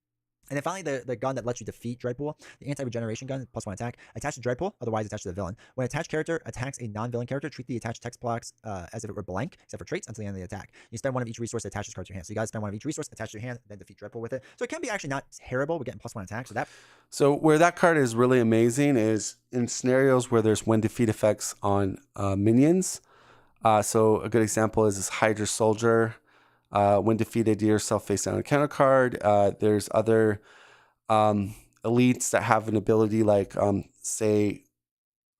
And then finally, the gun that lets you defeat Dreadpool, the anti-regeneration gun, +1 attack, attached to Dreadpool, otherwise attached to the villain. When attached character attacks a non-villain character, treat the attached text blocks as if it were blank, except for traits, until the end of the attack. You spend one of each resource to attach this card to your hand. So you guys spend one of each resource, attach to your hand, then defeat Dreadpool with it. So it can be actually not terrible. We're getting +1 attack. So where that card is really amazing is in scenarios where there's when defeat effects on minions. So a good example is this Hydra Soldier. When defeated, deal yourself face down a counter card. There's other elites that have an ability like, say,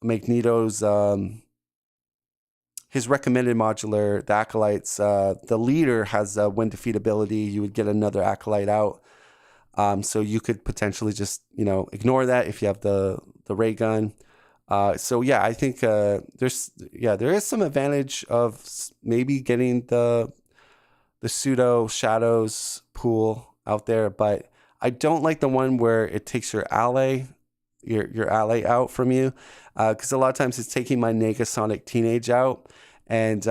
Magneto's, his recommended modular, the Acolytes. The leader has a when defeat ability. You would get another Acolyte out. So you could potentially just, ignore that if you have the ray gun. So yeah, I think there is some advantage of maybe getting the pseudo shadows pool out there, but I don't like the one where it takes your ally out from you, because a lot of times it's taking my Negasonic Teenage out, and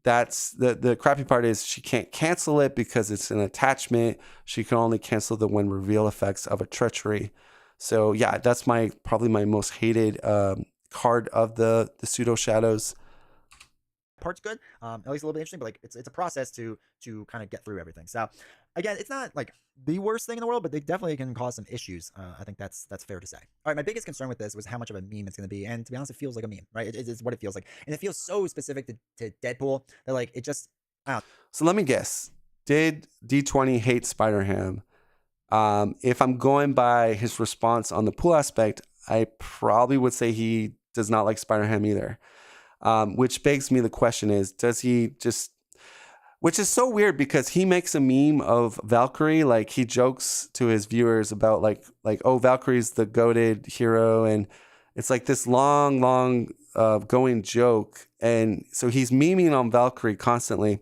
that's the crappy part is she can't cancel it because it's an attachment. She can only cancel the when reveal effects of a treachery. So yeah, that's probably my most hated card of the pseudo shadows. Part's good, at least a little bit interesting, but like it's a process to kind of get through everything. So again, it's not like the worst thing in the world, but they definitely can cause some issues. I think that's fair to say. All right, my biggest concern with this was how much of a meme it's going to be, and to be honest, it feels like a meme, right? It's what it feels like, and it feels so specific to Deadpool that like it just, I don't know. So let me guess, did D20 hate Spider-Ham? If I'm going by his response on the pool aspect, I probably would say he does not like Spider-Ham either. Which begs me the question is, does he just, which is so weird because he makes a meme of Valkyrie, like he jokes to his viewers about like, oh, Valkyrie's the goated hero. And it's like this long going joke. And so he's memeing on Valkyrie constantly,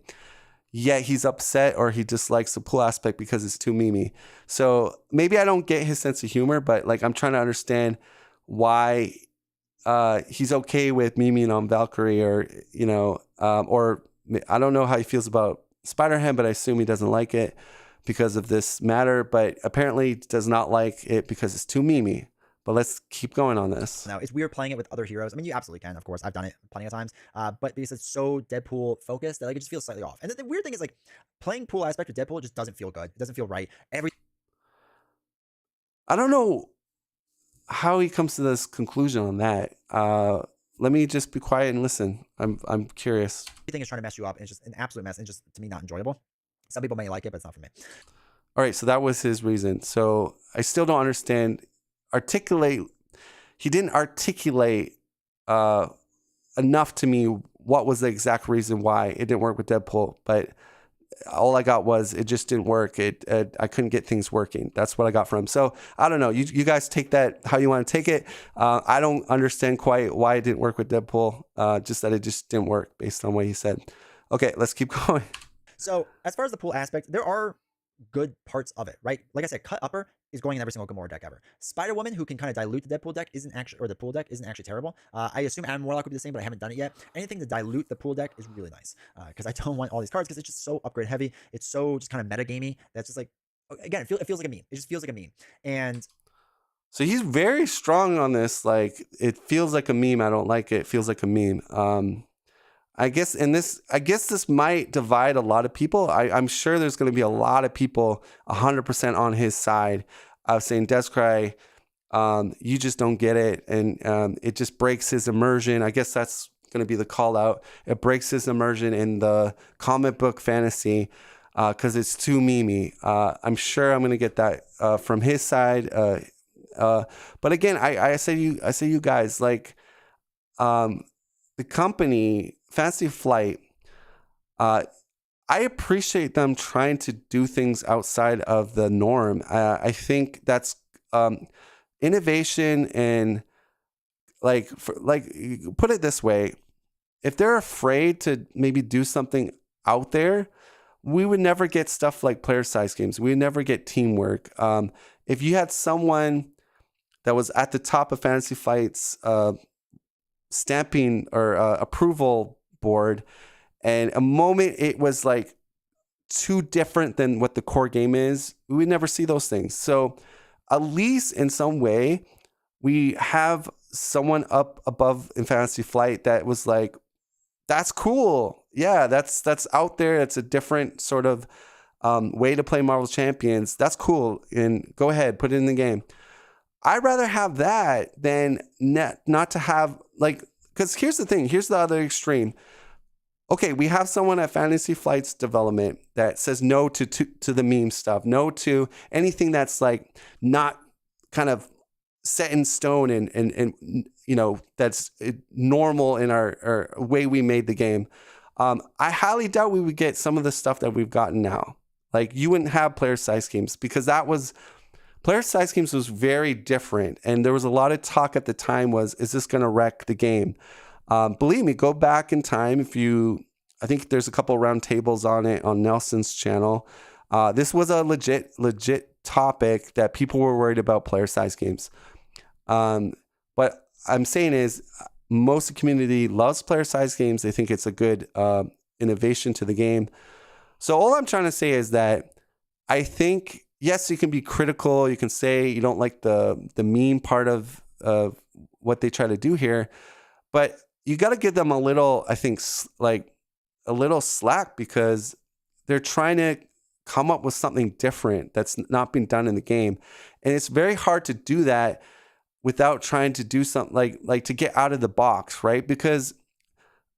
yet he's upset or he dislikes the pool aspect because it's too memey. So maybe I don't get his sense of humor, but like, I'm trying to understand why he's okay with memeing on Valkyrie, or or I don't know how he feels about Spider-Ham, but I assume he doesn't like it because of this matter. But apparently does not like it because it's too memey. But let's keep going on this. Now, it's weird playing it with other heroes. I mean, you absolutely can, of course. I've done it plenty of times. But because it's so Deadpool focused, that like it just feels slightly off. And the weird thing is like playing pool aspect with Deadpool just doesn't feel good. It doesn't feel right. I don't know how he comes to this conclusion on that. Let me just be quiet and listen. I'm curious. Everything is trying to mess you up, and it's just an absolute mess, and just to me not enjoyable. Some people may like it, but it's not for me. All right, so that was his reason. So I still don't understand. He didn't articulate enough to me what was the exact reason why it didn't work with Deadpool, but all I got was it just didn't work. I couldn't get things working. That's what I got from him. So I don't know. You guys take that how you want to take it. I don't understand quite why it didn't work with Deadpool. Just that it just didn't work based on what he said. Okay, let's keep going. So as far as the pool aspect, there are good parts of it, right? Like I said, Cut Upper is going in every single Gamora deck ever. Spider-Woman, who can kind of dilute the Deadpool deck, the pool deck isn't actually terrible. I assume Adam Warlock would be the same, but I haven't done it yet. Anything to dilute the pool deck is really nice, because I don't want all these cards because it's just so upgrade heavy. It's so just kind of metagamey. That's just like, again, it feels like a meme. It just feels like a meme. And so he's very strong on this. Like, it feels like a meme. I don't like it. It feels like a meme. I guess this might divide a lot of people. I'm sure there's going to be a lot of people 100% on his side of saying, Descry, you just don't get it. And it just breaks his immersion. I guess that's going to be the call out. It breaks his immersion in the comic book fantasy because it's too memey. I'm sure I'm going to get that from his side. But again, I say you guys, like, the company Fantasy Flight, I appreciate them trying to do things outside of the norm. I think that's innovation, and put it this way, if they're afraid to maybe do something out there, we would never get stuff like player size games. We would never get teamwork. If you had someone that was at the top of Fantasy Flight's stamping or approval board, and a moment it was like too different than what the core game is, we would never see those things. So at least in some way, we have someone up above in Fantasy Flight that was like, that's cool. Yeah, that's out there. It's a different sort of way to play Marvel Champions. That's cool. And go ahead, put it in the game. I'd rather have that than not to have, like, because here's the thing. Here's the other extreme. Okay, we have someone at Fantasy Flight's development that says no to the meme stuff, no to anything that's like not kind of set in stone and you know, that's normal in our way we made the game. I highly doubt we would get some of the stuff that we've gotten now. Like, you wouldn't have player size games because player size games was very different. And there was a lot of talk at the time was, is this going to wreck the game? Believe me, go back in time. I think there's a couple round tables on it on Nelson's channel. This was a legit topic that people were worried about player size games. What I'm saying is most of the community loves player size games. They think it's a good innovation to the game. So all I'm trying to say is that I think, yes, you can be critical. You can say you don't like the meme part of what they try to do here, but you got to give them a little, I think, like a little slack because they're trying to come up with something different that's not been done in the game. And it's very hard to do that without trying to do something like to get out of the box, right? Because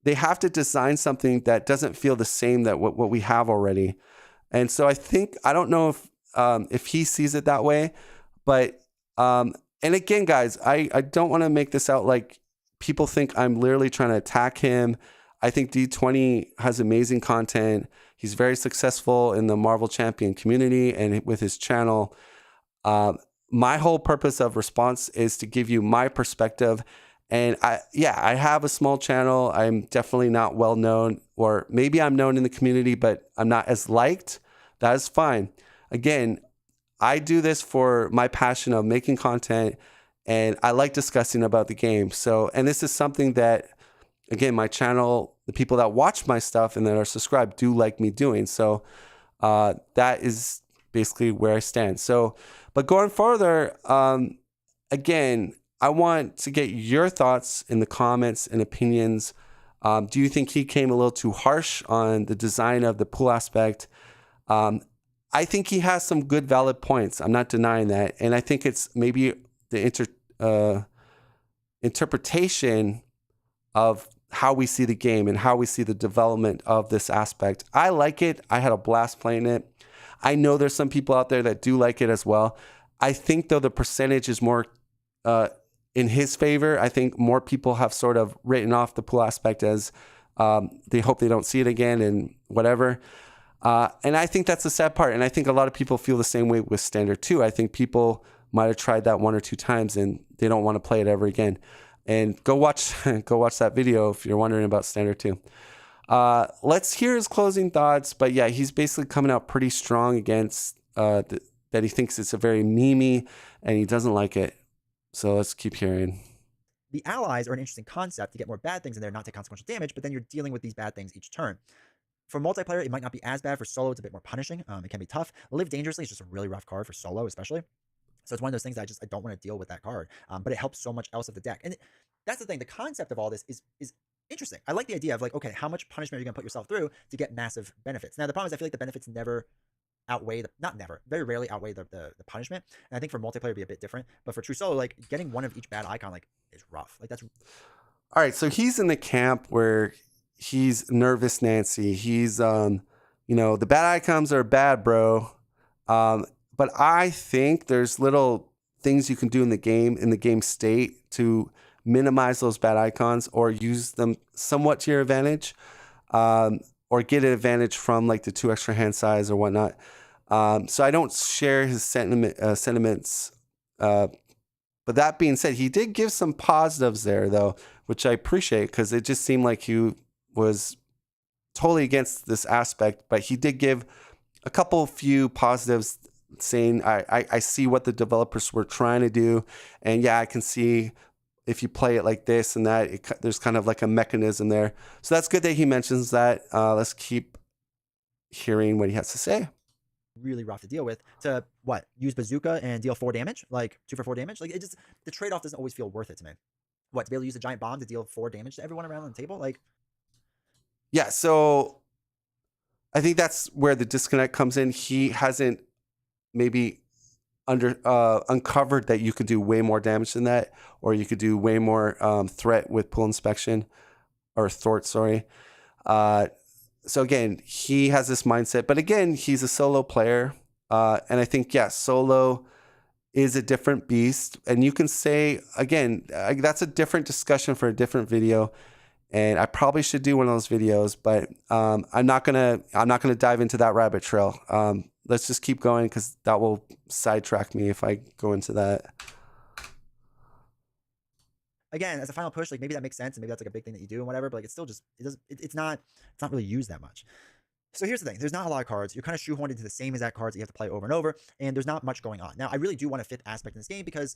they have to design something that doesn't feel the same that what we have already. And so I don't know if he sees it that way, but and again, guys, I don't want to make this out like people think I'm literally trying to attack him. I think D20 has amazing content. He's very successful in the Marvel Champion community and with his channel. My whole purpose of response is to give you my perspective. And I have a small channel. I'm definitely not well known, or maybe I'm known in the community, but I'm not as liked. That is fine. Again, I do this for my passion of making content, and I like discussing about the game. So, and this is something that, again, my channel, the people that watch my stuff and that are subscribed do like me doing. So that is basically where I stand. So, but going further, again, I want to get your thoughts in the comments and opinions. Do you think he came a little too harsh on the design of the pool aspect? I think he has some good, valid points. I'm not denying that. And I think it's maybe the interpretation of how we see the game and how we see the development of this aspect. I like it. I had a blast playing it. I know there's some people out there that do like it as well. I think, though, the percentage is more in his favor. I think more people have sort of written off the pool aspect as they hope they don't see it again and whatever. And I think that's the sad part. And I think a lot of people feel the same way with Standard 2. I think people might have tried that 1 or 2 times and they don't want to play it ever again. And go watch that video if you're wondering about Standard 2. Let's hear his closing thoughts. But yeah, he's basically coming out pretty strong against that he thinks it's a very memey and he doesn't like it. So let's keep hearing. The allies are an interesting concept to get more bad things in there, not take consequential damage, but then you're dealing with these bad things each turn. For multiplayer, it might not be as bad. For solo, it's a bit more punishing. It can be tough. Live Dangerously is just a really rough card for solo, especially. So it's one of those things that I don't want to deal with that card. But it helps so much else of the deck. And that's the thing. The concept of all this is interesting. I like the idea of like, okay, how much punishment are you going to put yourself through to get massive benefits? Now, the problem is I feel like the benefits never outweigh very rarely outweigh the punishment. And I think for multiplayer it'd be a bit different. But for true solo, like getting one of each bad icon like is rough. Like that's all right. So he's in the camp where he's nervous Nancy. He's the bad icons are bad, bro. But I think there's little things you can do in the game state to minimize those bad icons or use them somewhat to your advantage, or get an advantage from like the 2 extra hand size or whatnot. So I don't share his sentiments. But that being said, he did give some positives there though, which I appreciate because it just seemed like he was totally against this aspect, but he did give a few positives saying, I see what the developers were trying to do. And yeah, I can see if you play it like this and that, there's kind of like a mechanism there. So that's good that he mentions that. Let's keep hearing what he has to say. Really rough to deal with. To what? Use bazooka and deal 4 damage? Like 2 for 4 damage? Like, it just, the trade-off doesn't always feel worth it to me. What, to be able to use a giant bomb to deal 4 damage to everyone around the table? Like, Yeah, so I think that's where the disconnect comes in. He hasn't maybe uncovered that you could do way more damage than that, or you could do way more threat with pull inspection or thwart, sorry. So again, he has this mindset, but again, he's a solo player. And I think, yeah, solo is a different beast. And you can say, again, that's a different discussion for a different video. And I probably should do one of those videos, but I'm not gonna dive into that rabbit trail. Let's just keep going because that will sidetrack me if I go into that. again, as a final push, like maybe that makes sense and maybe that's like a big thing that you do and whatever, but like it's still just, it's not really used that much. So here's the thing. There's not a lot of cards. You're kind of shoehorned into the same exact cards that you have to play over and over, and there's not much going on. Now, I really do want a fifth aspect in this game because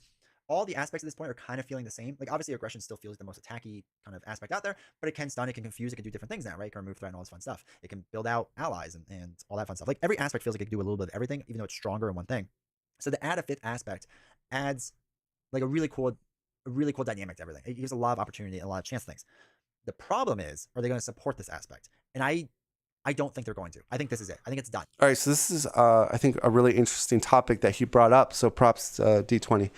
all the aspects at this point are kind of feeling the same. Like, obviously, aggression still feels the most attacky kind of aspect out there, but it can stun, it can confuse, it can do different things now, right? It can remove threat and all this fun stuff. It can build out allies and all that fun stuff. Like, every aspect feels like it can do a little bit of everything, even though it's stronger in one thing. So to add a fifth aspect adds like a really cool dynamic to everything. It gives a lot of opportunity and a lot of chance things. The problem is, are they going to support this aspect? And I don't think they're going to. I think this is it. I think it's done. All right, so this is, I think, a really interesting topic that he brought up. So props to D20.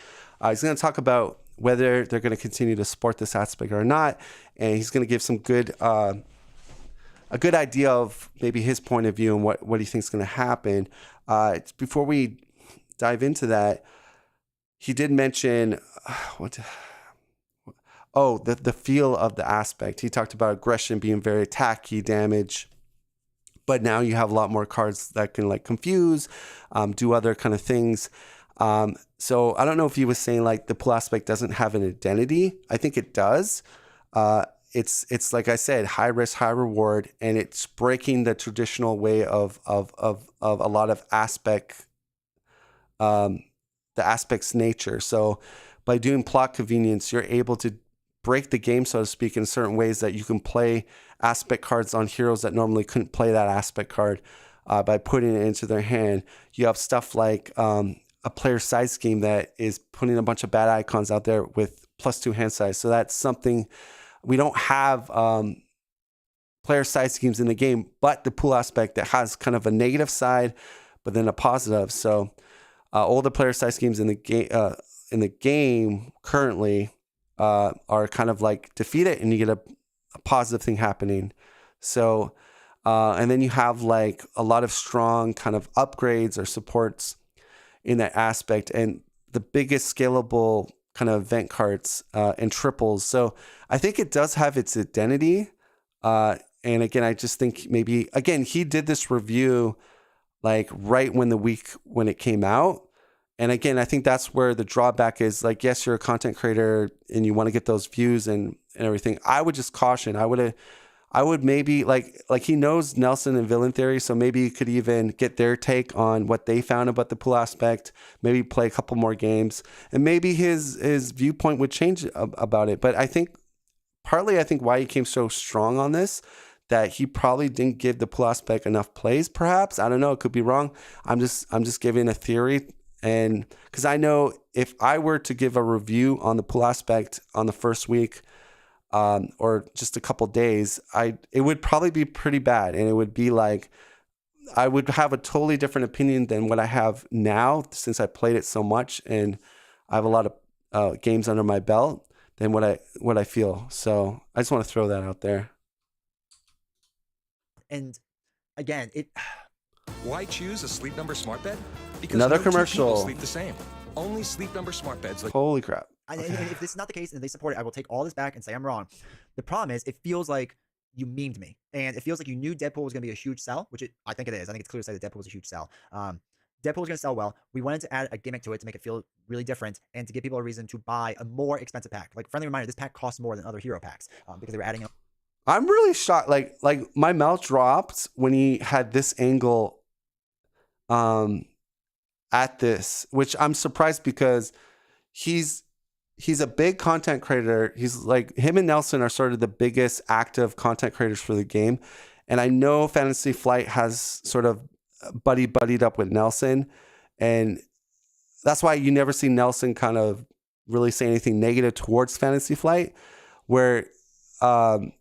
He's going to talk about whether they're going to continue to support this aspect or not, and he's going to give some good, a good idea of maybe his point of view and what he thinks is going to happen. Before we dive into that, he did mention the feel of the aspect. He talked about aggression being very attacky, damage. But now you have a lot more cards that can like confuse, do other kind of things. So I don't know if he was saying like the pull aspect doesn't have an identity. I think it does. It's like I said, high risk, high reward, and it's breaking the traditional way of a lot of the aspect's nature. So by doing plot convenience, you're able to break the game, so to speak, in certain ways that you can play aspect cards on heroes that normally couldn't play that aspect card by putting it into their hand. You have stuff like a player size scheme that is putting a bunch of bad icons out there with +2 hand size. So that's something we don't have player size schemes in the game, but the pool aspect that has kind of a negative side, but then a positive. So all the player size schemes in the game currently are kind of like defeat it and you get a positive thing happening. So and then you have like a lot of strong kind of upgrades or supports in that aspect, and the biggest scalable kind of event cards and triples. So I think it does have its identity. And again, I just think maybe, again, he did this review like right when it came out. And again, I think that's where the drawback is. Like, yes, you're a content creator and you want to get those views and everything. I would just caution. I would maybe like he knows Nelson and Villain Theory, so maybe you could even get their take on what they found about the pool aspect. Maybe play a couple more games, and maybe his viewpoint would change about it. But I think partly why he came so strong on this, that he probably didn't give the pool aspect enough plays. Perhaps, I don't know. It could be wrong. I'm just giving a theory. And because I know if I were to give a review on the pool aspect on the first week or just a couple days, it would probably be pretty bad. And it would be like, I would have a totally different opinion than what I have now, since I played it so much and I have a lot of games under my belt, than what I feel. So I just want to throw that out there. And again, Why choose a Sleep Number smart bed? Because Another no two commercial. people sleep the same. Only Sleep Number smart beds like Holy crap. and if this is not the case and they support it, I will take all this back and say I'm wrong. The problem is, it feels like you memed me, and it feels like you knew Deadpool was going to be a huge sell, which I think it is. I think it's clear to say that Deadpool was a huge sell. Deadpool was going to sell well. We wanted to add a gimmick to it to make it feel really different and to give people a reason to buy a more expensive pack. Like, friendly reminder, this pack costs more than other hero packs because they were adding. I'm really shocked. Like my mouth dropped when he had this angle at this, which I'm surprised because he's a big content creator. He's like, him and Nelson are sort of the biggest active content creators for the game. And I know Fantasy Flight has sort of buddied up with Nelson. And that's why you never see Nelson kind of really say anything negative towards Fantasy Flight, where I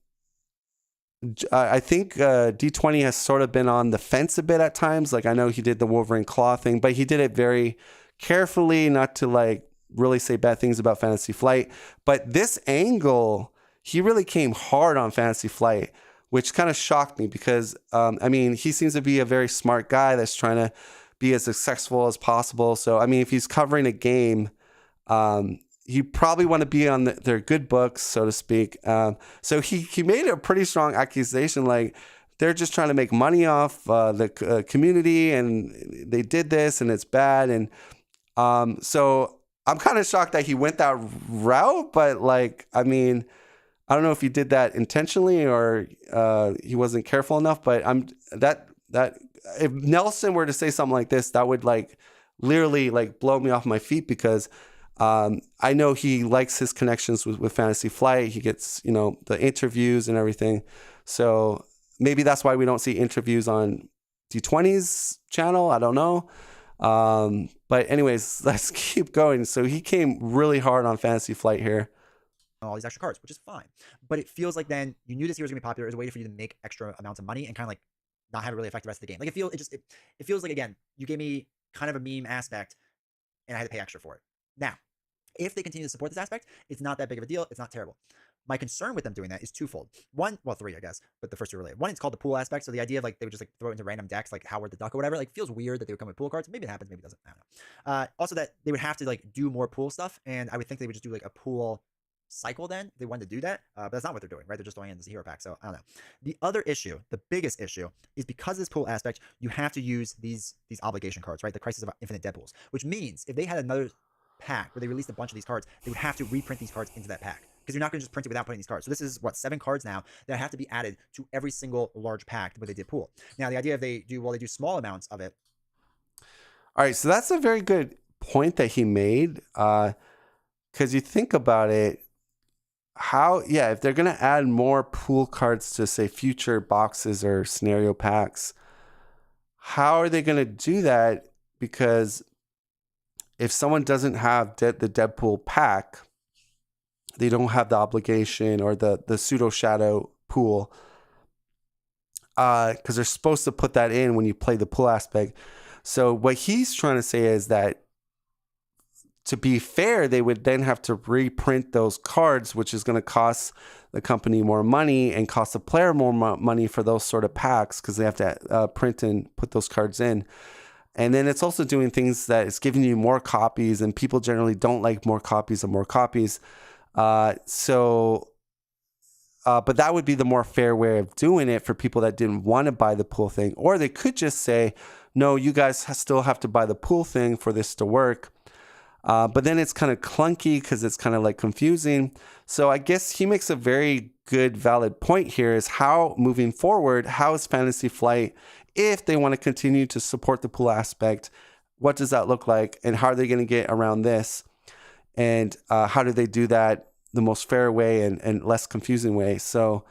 think D20 has sort of been on the fence a bit at times. Like, I know he did the Wolverine Claw thing, but he did it very carefully, not to like really say bad things about Fantasy Flight. But this angle, he really came hard on Fantasy Flight, which kind of shocked me because, I mean, he seems to be a very smart guy that's trying to be as successful as possible. So, I mean, if he's covering a game, you probably want to be on their good books, so to speak. So he made a pretty strong accusation, like they're just trying to make money off the community, and they did this, and it's bad. And so I'm kind of shocked that he went that route. But like, I mean, I don't know if he did that intentionally or he wasn't careful enough. But that if Nelson were to say something like this, that would like literally like blow me off my feet, because I know he likes his connections with Fantasy Flight. He gets, you know, the interviews and everything. So maybe that's why we don't see interviews on D20's channel. I don't know. But anyways, let's keep going. So he came really hard on Fantasy Flight here. All these extra cards, which is fine. But it feels like then you knew this hero was going to be popular as a way for you to make extra amounts of money and kind of like not have it really affect the rest of the game. Like it feels like, again, you gave me kind of a meme aspect and I had to pay extra for it. Now, if they continue to support this aspect, it's not that big of a deal. It's not terrible. My concern with them doing that is twofold. One, well, three, I guess, but the first two are related. One, it's called the pool aspect. So the idea of like they would just like throw it into random decks, like Howard the Duck or whatever, like feels weird that they would come with pool cards. Maybe it happens, maybe it doesn't. I don't know. Also, that they would have to like do more pool stuff, and I would think they would just do like a pool cycle then if they wanted to do that. But that's not what they're doing, right? They're just throwing in this hero pack. So I don't know. The other issue, the biggest issue, is because of this pool aspect, you have to use these obligation cards, right? The Crisis of Infinite Deadpools, which means if they had another pack where they released a bunch of these cards, they would have to reprint these cards into that pack, because you're not going to just print it without putting these cards. So this is what, 7 cards now that have to be added to every single large pack where they did pool. Now the idea of they do small amounts of it. All right, so that's a very good point that he made, because you think about it, if they're going to add more pool cards to say future boxes or scenario packs, how are they going to do that? Because if someone doesn't have the Deadpool pack, they don't have the obligation or the pseudo shadow pool, because they're supposed to put that in when you play the pool aspect. So what he's trying to say is that, to be fair, they would then have to reprint those cards, which is going to cost the company more money and cost the player more money for those sort of packs, because they have to print and put those cards in. And then it's also doing things that it's giving you more copies, and people generally don't like more copies of more copies. But that would be the more fair way of doing it for people that didn't want to buy the pool thing. Or they could just say, no, you guys still have to buy the pool thing for this to work. But then it's kind of clunky because it's kind of like confusing. So I guess he makes a very good, valid point here, is how, moving forward, how is Fantasy Flight, if they want to continue to support the pool aspect, what does that look like? And how are they going to get around this? And how do they do that the most fair way and less confusing way? So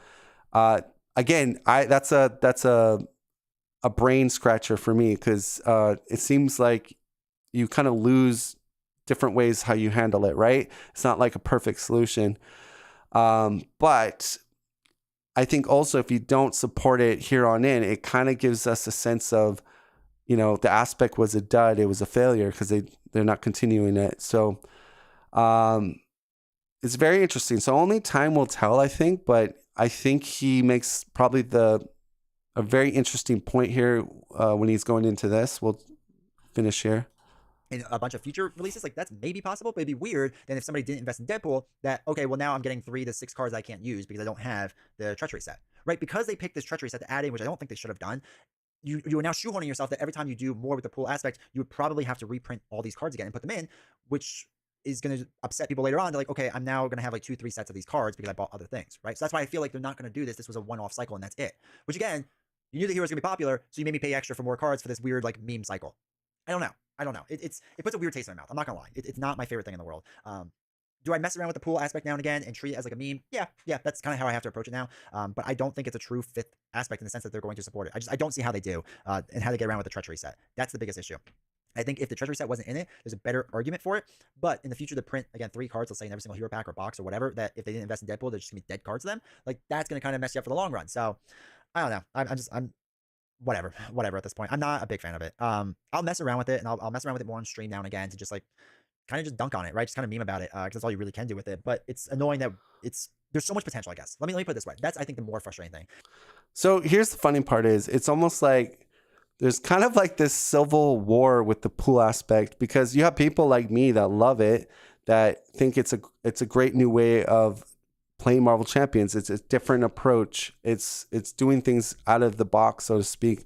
again, that's a brain scratcher for me, because it seems like you kind of lose different ways how you handle it, right? It's not like a perfect solution. But I think also if you don't support it here on in, it kind of gives us a sense of, you know, the aspect was a dud, it was a failure, because they're not continuing it. So it's very interesting. So only time will tell, I think, but I think he makes probably a very interesting point here when he's going into this. We'll finish here. In a bunch of future releases, like that's maybe possible, but it'd be weird then if somebody didn't invest in Deadpool, that, okay, well now I'm getting 3 to 6 cards I can't use because I don't have the treachery set, right? Because they picked this treachery set to add in, which I don't think they should have done. You are now shoehorning yourself that every time you do more with the pool aspect, you would probably have to reprint all these cards again and put them in, which is going to upset people later on. They're like, okay, I'm now going to have like 2-3 sets of these cards because I bought other things, right? So that's why I feel like they're not going to do this. This was a one-off cycle and that's it. Which again, you knew the hero was going to be popular, so you made me pay extra for more cards for this weird like meme cycle. I don't know. It puts a weird taste in my mouth. I'm not gonna lie. It's not my favorite thing in the world. Do I mess around with the pool aspect now and again and treat it as like a meme? Yeah, that's kind of how I have to approach it now. But I don't think it's a true fifth aspect in the sense that they're going to support it. I don't see how they do and how they get around with the treachery set. That's the biggest issue. I think if the treachery set wasn't in it, there's a better argument for it. But in the future, to print, again, 3 cards, let's say in every single hero pack or box or whatever, that if they didn't invest in Deadpool, there's just going to be dead cards to them. Like, that's going to kind of mess you up for the long run. So, I don't know. I'm whatever at this point. I'm not a big fan of it. I'll mess around with it, and I'll mess around with it more on stream now and again to just, like, kind of just dunk on it, right? Just kind of meme about it, because that's all you really can do with it. But it's annoying that there's so much potential, I guess. Let me put it this way. That's, I think, the more frustrating thing. So here's the funny part is it's almost like there's kind of like this civil war with the pool aspect, because you have people like me that love it, that think it's a great new way of playing Marvel Champions. It's a different approach. It's doing things out of the box, so to speak.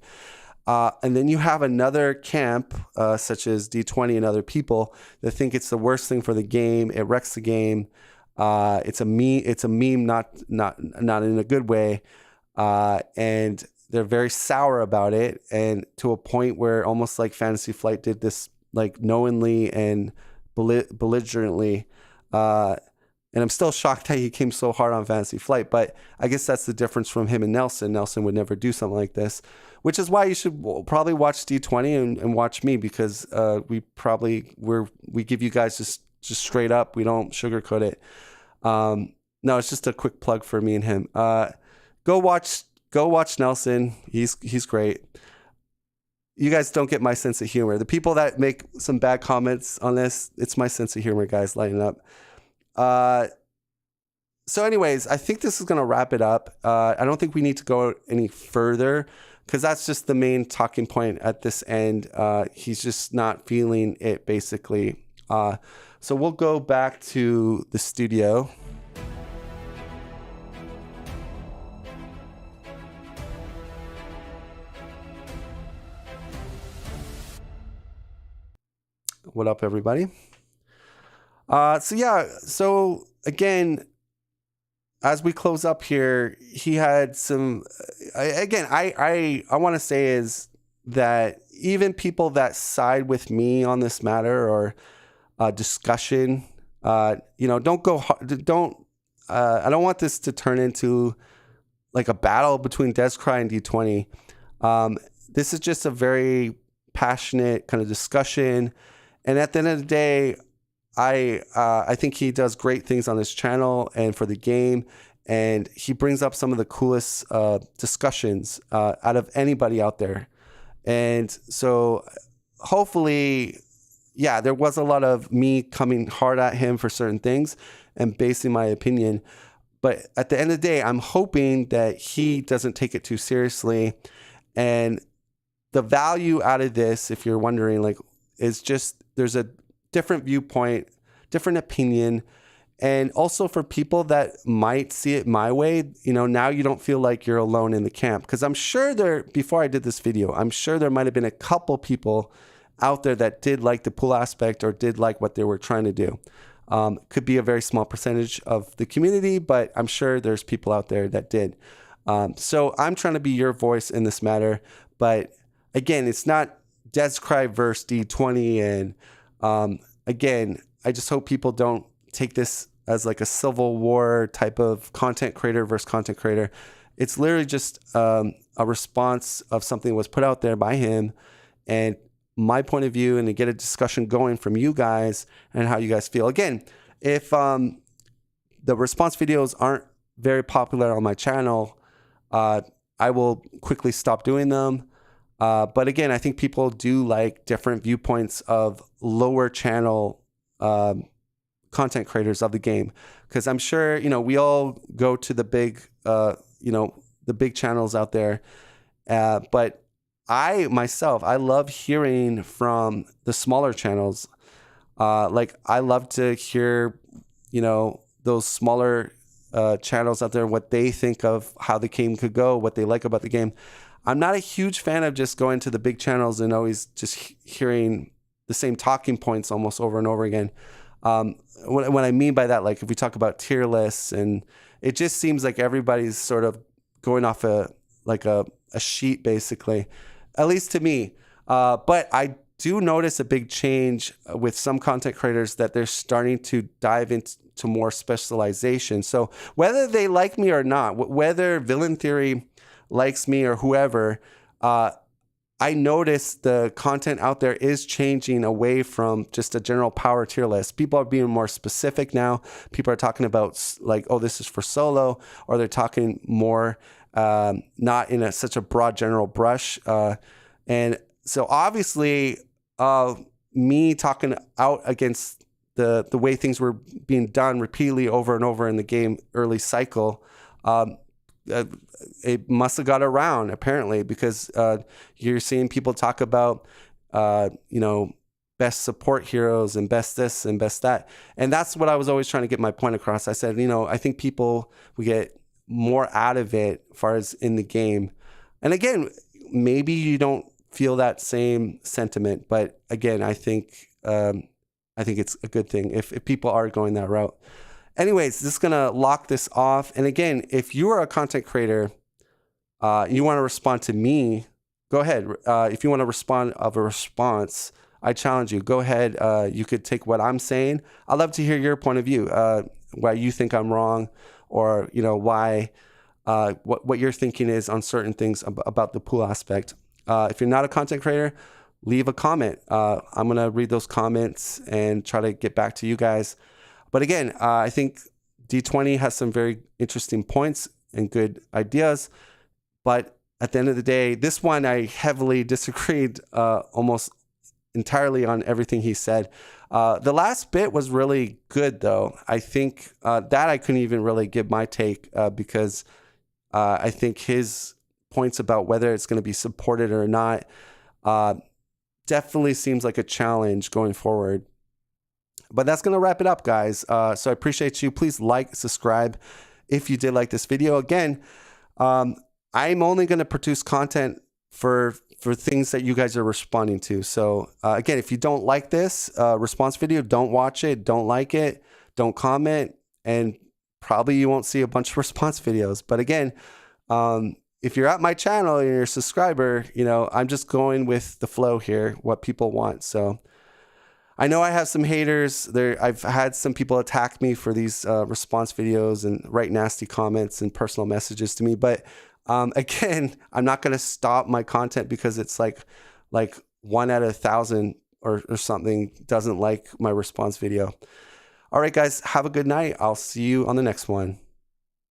And then you have another camp, such as D20 and other people, that think it's the worst thing for the game. It wrecks the game. It's a meme, not in a good way. And they're very sour about it, and to a point where almost like Fantasy Flight did this, like, knowingly and belligerently. And I'm still shocked that he came so hard on Fantasy Flight, but I guess that's the difference from him and Nelson. Nelson would never do something like this, which is why you should probably watch D20 and watch me, because we give you guys just straight up. We don't sugarcoat it. No, it's just a quick plug for me and him. Go watch Nelson. He's great. You guys don't get my sense of humor. The people that make some bad comments on this, it's my sense of humor, guys, lighting up. So anyways, I think this is going to wrap it up. I don't think we need to go any further, because that's just the main talking point at this end. He's just not feeling it, basically. So we'll go back to the studio. What up, everybody? So again, as we close up here, he had some, I want to say is that even people that side with me on this matter or discussion, I don't want this to turn into like a battle between Descry and D20. This is just a very passionate kind of discussion. And at the end of the day, I think he does great things on his channel and for the game, and he brings up some of the coolest discussions out of anybody out there. And so hopefully, yeah, there was a lot of me coming hard at him for certain things and basing my opinion. But at the end of the day, I'm hoping that he doesn't take it too seriously. And the value out of this, if you're wondering, like, is just there's a different viewpoint, different opinion. And also for people that might see it my way, now you don't feel like you're alone in the camp. Because I'm sure before I did this video, I'm sure there might have been a couple people out there that did like the pool aspect or did like what they were trying to do. Could be a very small percentage of the community, but I'm sure there's people out there that did. So I'm trying to be your voice in this matter. But again, it's not Descry versus D20. And again, I just hope people don't take this as like a civil war type of content creator versus content creator. It's literally just a response of something that was put out there by him and my point of view, and to get a discussion going from you guys and how you guys feel. Again, if the response videos aren't very popular on my channel, I will quickly stop doing them. But again, I think people do like different viewpoints of lower channel content creators of the game, because I'm sure we all go to the big the big channels out there, but I myself, I love hearing from the smaller channels. Like, I love to hear those smaller channels out there, what they think of how the game could go, what they like about the game. I'm not a huge fan of just going to the big channels and always just hearing the same talking points almost over and over again. What I mean by that, like, if we talk about tier lists, and it just seems like everybody's sort of going off a sheet, basically, at least to me. But I do notice a big change with some content creators that they're starting to dive into more specialization. So whether they like me or not, whether Villain Theory likes me or whoever, I notice the content out there is changing away from just a general power tier list. People are being more specific now. People are talking about like, oh, this is for solo, or they're talking more not in such a broad general brush. And so obviously me talking out against the way things were being done repeatedly over and over in the game early cycle, it must have got around apparently, because you're seeing people talk about best support heroes and best this and best that, and that's what I was always trying to get my point across. I said, I think people, we get more out of it as far as in the game. And again, maybe you don't feel that same sentiment, but again, I think it's a good thing if people are going that route. Anyways, this is going to lock this off. And again, if you are a content creator, you want to respond to me, go ahead. If you want to respond of a response, I challenge you. Go ahead. You could take what I'm saying. I'd love to hear your point of view, why you think I'm wrong, or, why, what your thinking is on certain things about the pool aspect. If you're not a content creator, leave a comment. I'm going to read those comments and try to get back to you guys. But again, I think D20 has some very interesting points and good ideas. But at the end of the day, this one, I heavily disagreed almost entirely on everything he said. The last bit was really good, though. I think that I couldn't even really give my take because I think his points about whether it's going to be supported or not definitely seems like a challenge going forward. But that's going to wrap it up, guys. So I appreciate you. Please like, subscribe if you did like this video. Again, I'm only going to produce content for things that you guys are responding to. So again, if you don't like this response video, don't watch it, don't like it, don't comment, and probably you won't see a bunch of response videos. But again, if you're at my channel and you're a subscriber, I'm just going with the flow here, what people want. So I know I have some haters there. I've had some people attack me for these response videos and write nasty comments and personal messages to me. But again, I'm not going to stop my content because it's like 1 out of 1,000 or something doesn't like my response video. All right, guys, have a good night. I'll see you on the next one.